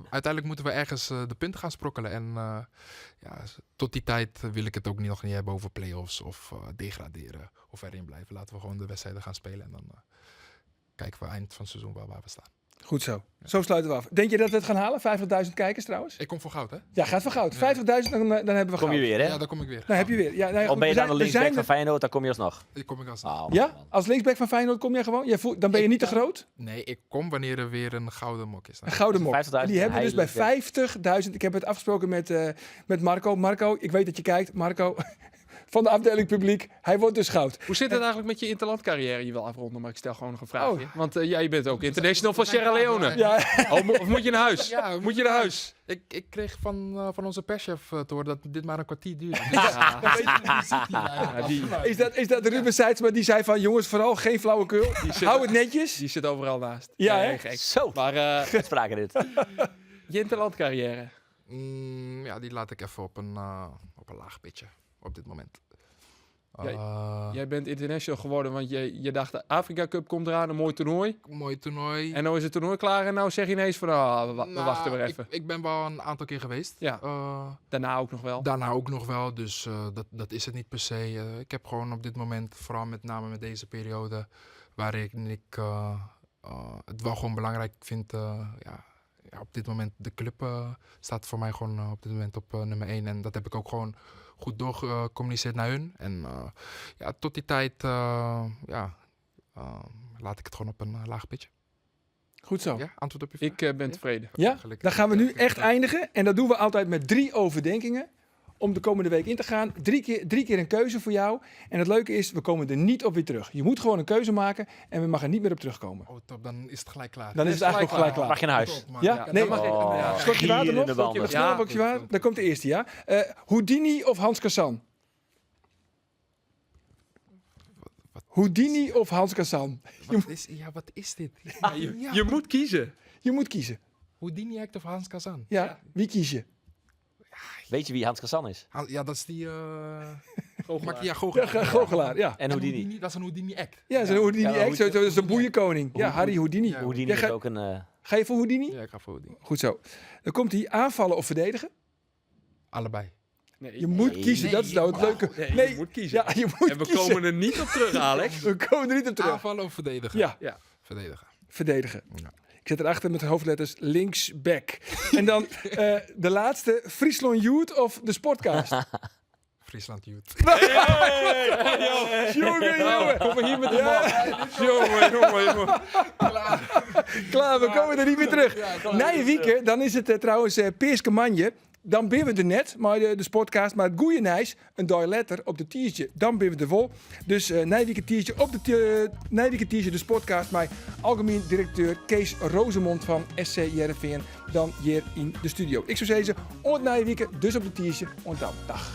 uiteindelijk moeten we ergens de punten gaan sprokkelen. En tot die tijd wil ik het ook nog niet hebben over play-offs of degraderen of erin blijven. Laten we gewoon de wedstrijden gaan spelen en dan kijken we eind van het seizoen waar we staan. Goed zo. Zo sluiten we af. Denk je dat we het gaan halen? 50.000 kijkers trouwens? Ik kom voor goud, hè? Ja, gaat voor goud. 50.000, dan hebben we goud. Kom je weer, hè? Ja, daar kom ik weer. Dan heb je weer. Ja, nee, Of goed, ben je we dan de zijn- we linksback zijn van er- Feyenoord, dan kom je alsnog. Ik kom ik als... Oh, man, Ja? man. Als linksback van Feyenoord kom jij gewoon? Dan ben je niet te groot? Nee, ik kom wanneer er weer een gouden mok is. Een gouden mok. 50.000 En die hebben we dus bij heilig, 50.000. Ik heb het afgesproken met Marco. Marco, ik weet dat je kijkt. Marco, van de afdeling publiek. Hij wordt dus goud. Hoe zit het eigenlijk met je interlandcarrière? Je wil afronden, maar ik stel gewoon nog een vraagje. Oh. Want je bent ook international van Sierra Leone. Ja, Of moet je naar huis? Ja, Moet je naar huis? Ik kreeg van onze perschef te horen dat dit maar een kwartier duurt. Ja, is dat Ruben Seidsma die zei van... Jongens, vooral geen flauwekul. Hou het netjes. die zit overal naast. Ja, Nee, hè? gek. Zo, Maar uitspraken dit. je interlandcarrière. Die laat ik even op een laag pitje op dit moment. Jij bent international geworden, want je dacht de Afrika Cup komt eraan, een mooi toernooi. Mooi toernooi. En nou is het toernooi klaar en nou zeg je ineens van, we wachten weer even. Ik ben wel een aantal keer geweest. Ja. Daarna ook nog wel. Daarna ook nog wel, dus dat is het niet per se. Ik heb gewoon op dit moment, vooral met name met deze periode, waarin ik het wel gewoon belangrijk vind. Op dit moment, de club staat voor mij gewoon op dit moment op nummer 1. En dat heb ik ook gewoon goed doorgecommuniceerd naar hun. En tot die tijd laat ik het gewoon op een laag pitje. Goed zo. Ja, antwoord op je vraag? Ik ben tevreden. Ja, dan gaan we nu echt eindigen. En dat doen we altijd met 3 overdenkingen. Om de komende week in te gaan. 3 keer een keuze voor jou. En het leuke is, we komen er niet op weer terug. Je moet gewoon een keuze maken en we mag er niet meer op terugkomen. Oh, top, dan is het gelijk klaar. Dan is het eigenlijk ook gelijk klaar. Mag je naar huis? Ja? Nee, mag ik. Slokje water nog? Gierende Snel een bakje water? Dan komt de eerste, ja. Houdini of Hans Kassan? Houdini of Hans Kassan? Wat is dit? Je moet kiezen. Je moet kiezen. Houdini Act of Hans Kazan? Ja, wie kies je? Weet je wie Hans Kassan is? Ja, dat is die... Goochelaar. Ja, goochelaar, ja. En Houdini. Dat is een Houdini Act. Ja, zo'n Houdini Ja, act, dat is een boeienkoning. Ja, Harry Houdini. Ja, Houdini Jij is gaat- ook een... Ga je voor Houdini? Ja, ik ga voor Houdini. Goed zo. Dan komt hij aanvallen of verdedigen. Allebei. Nee, Je moet kiezen, dat is nou het leuke. nee, je moet kiezen. Ja, je moet En we kiezen. komen er niet op terug, Alex. We komen er niet op terug. Aanvallen of verdedigen? Ja, Verdedigen. verdedigen. Ja. Ik zet erachter met hoofdletters linksback. En dan de laatste, Friesland Youth of de Sportcast. Friesland Youth. Jongen. Kom maar hier met de man. Jongen. Klaar, we komen er niet meer terug. Na je weekend, dan is het trouwens Peerske Manje. Dan ben we er net, maar de Sportcast. Maar het goeie nijs, een dooi letter op de t-shirt. Dan ben we er vol. Dus Nijweekend t-shirt op de Nijweekend t-shirt, de Sportcast. Met algemeen directeur Kees Rozemond van SC Heerenveen. Dan hier in de studio. Ik zou zeggen, on het Nijweekend, dus op de t-shirt. En dan, dag.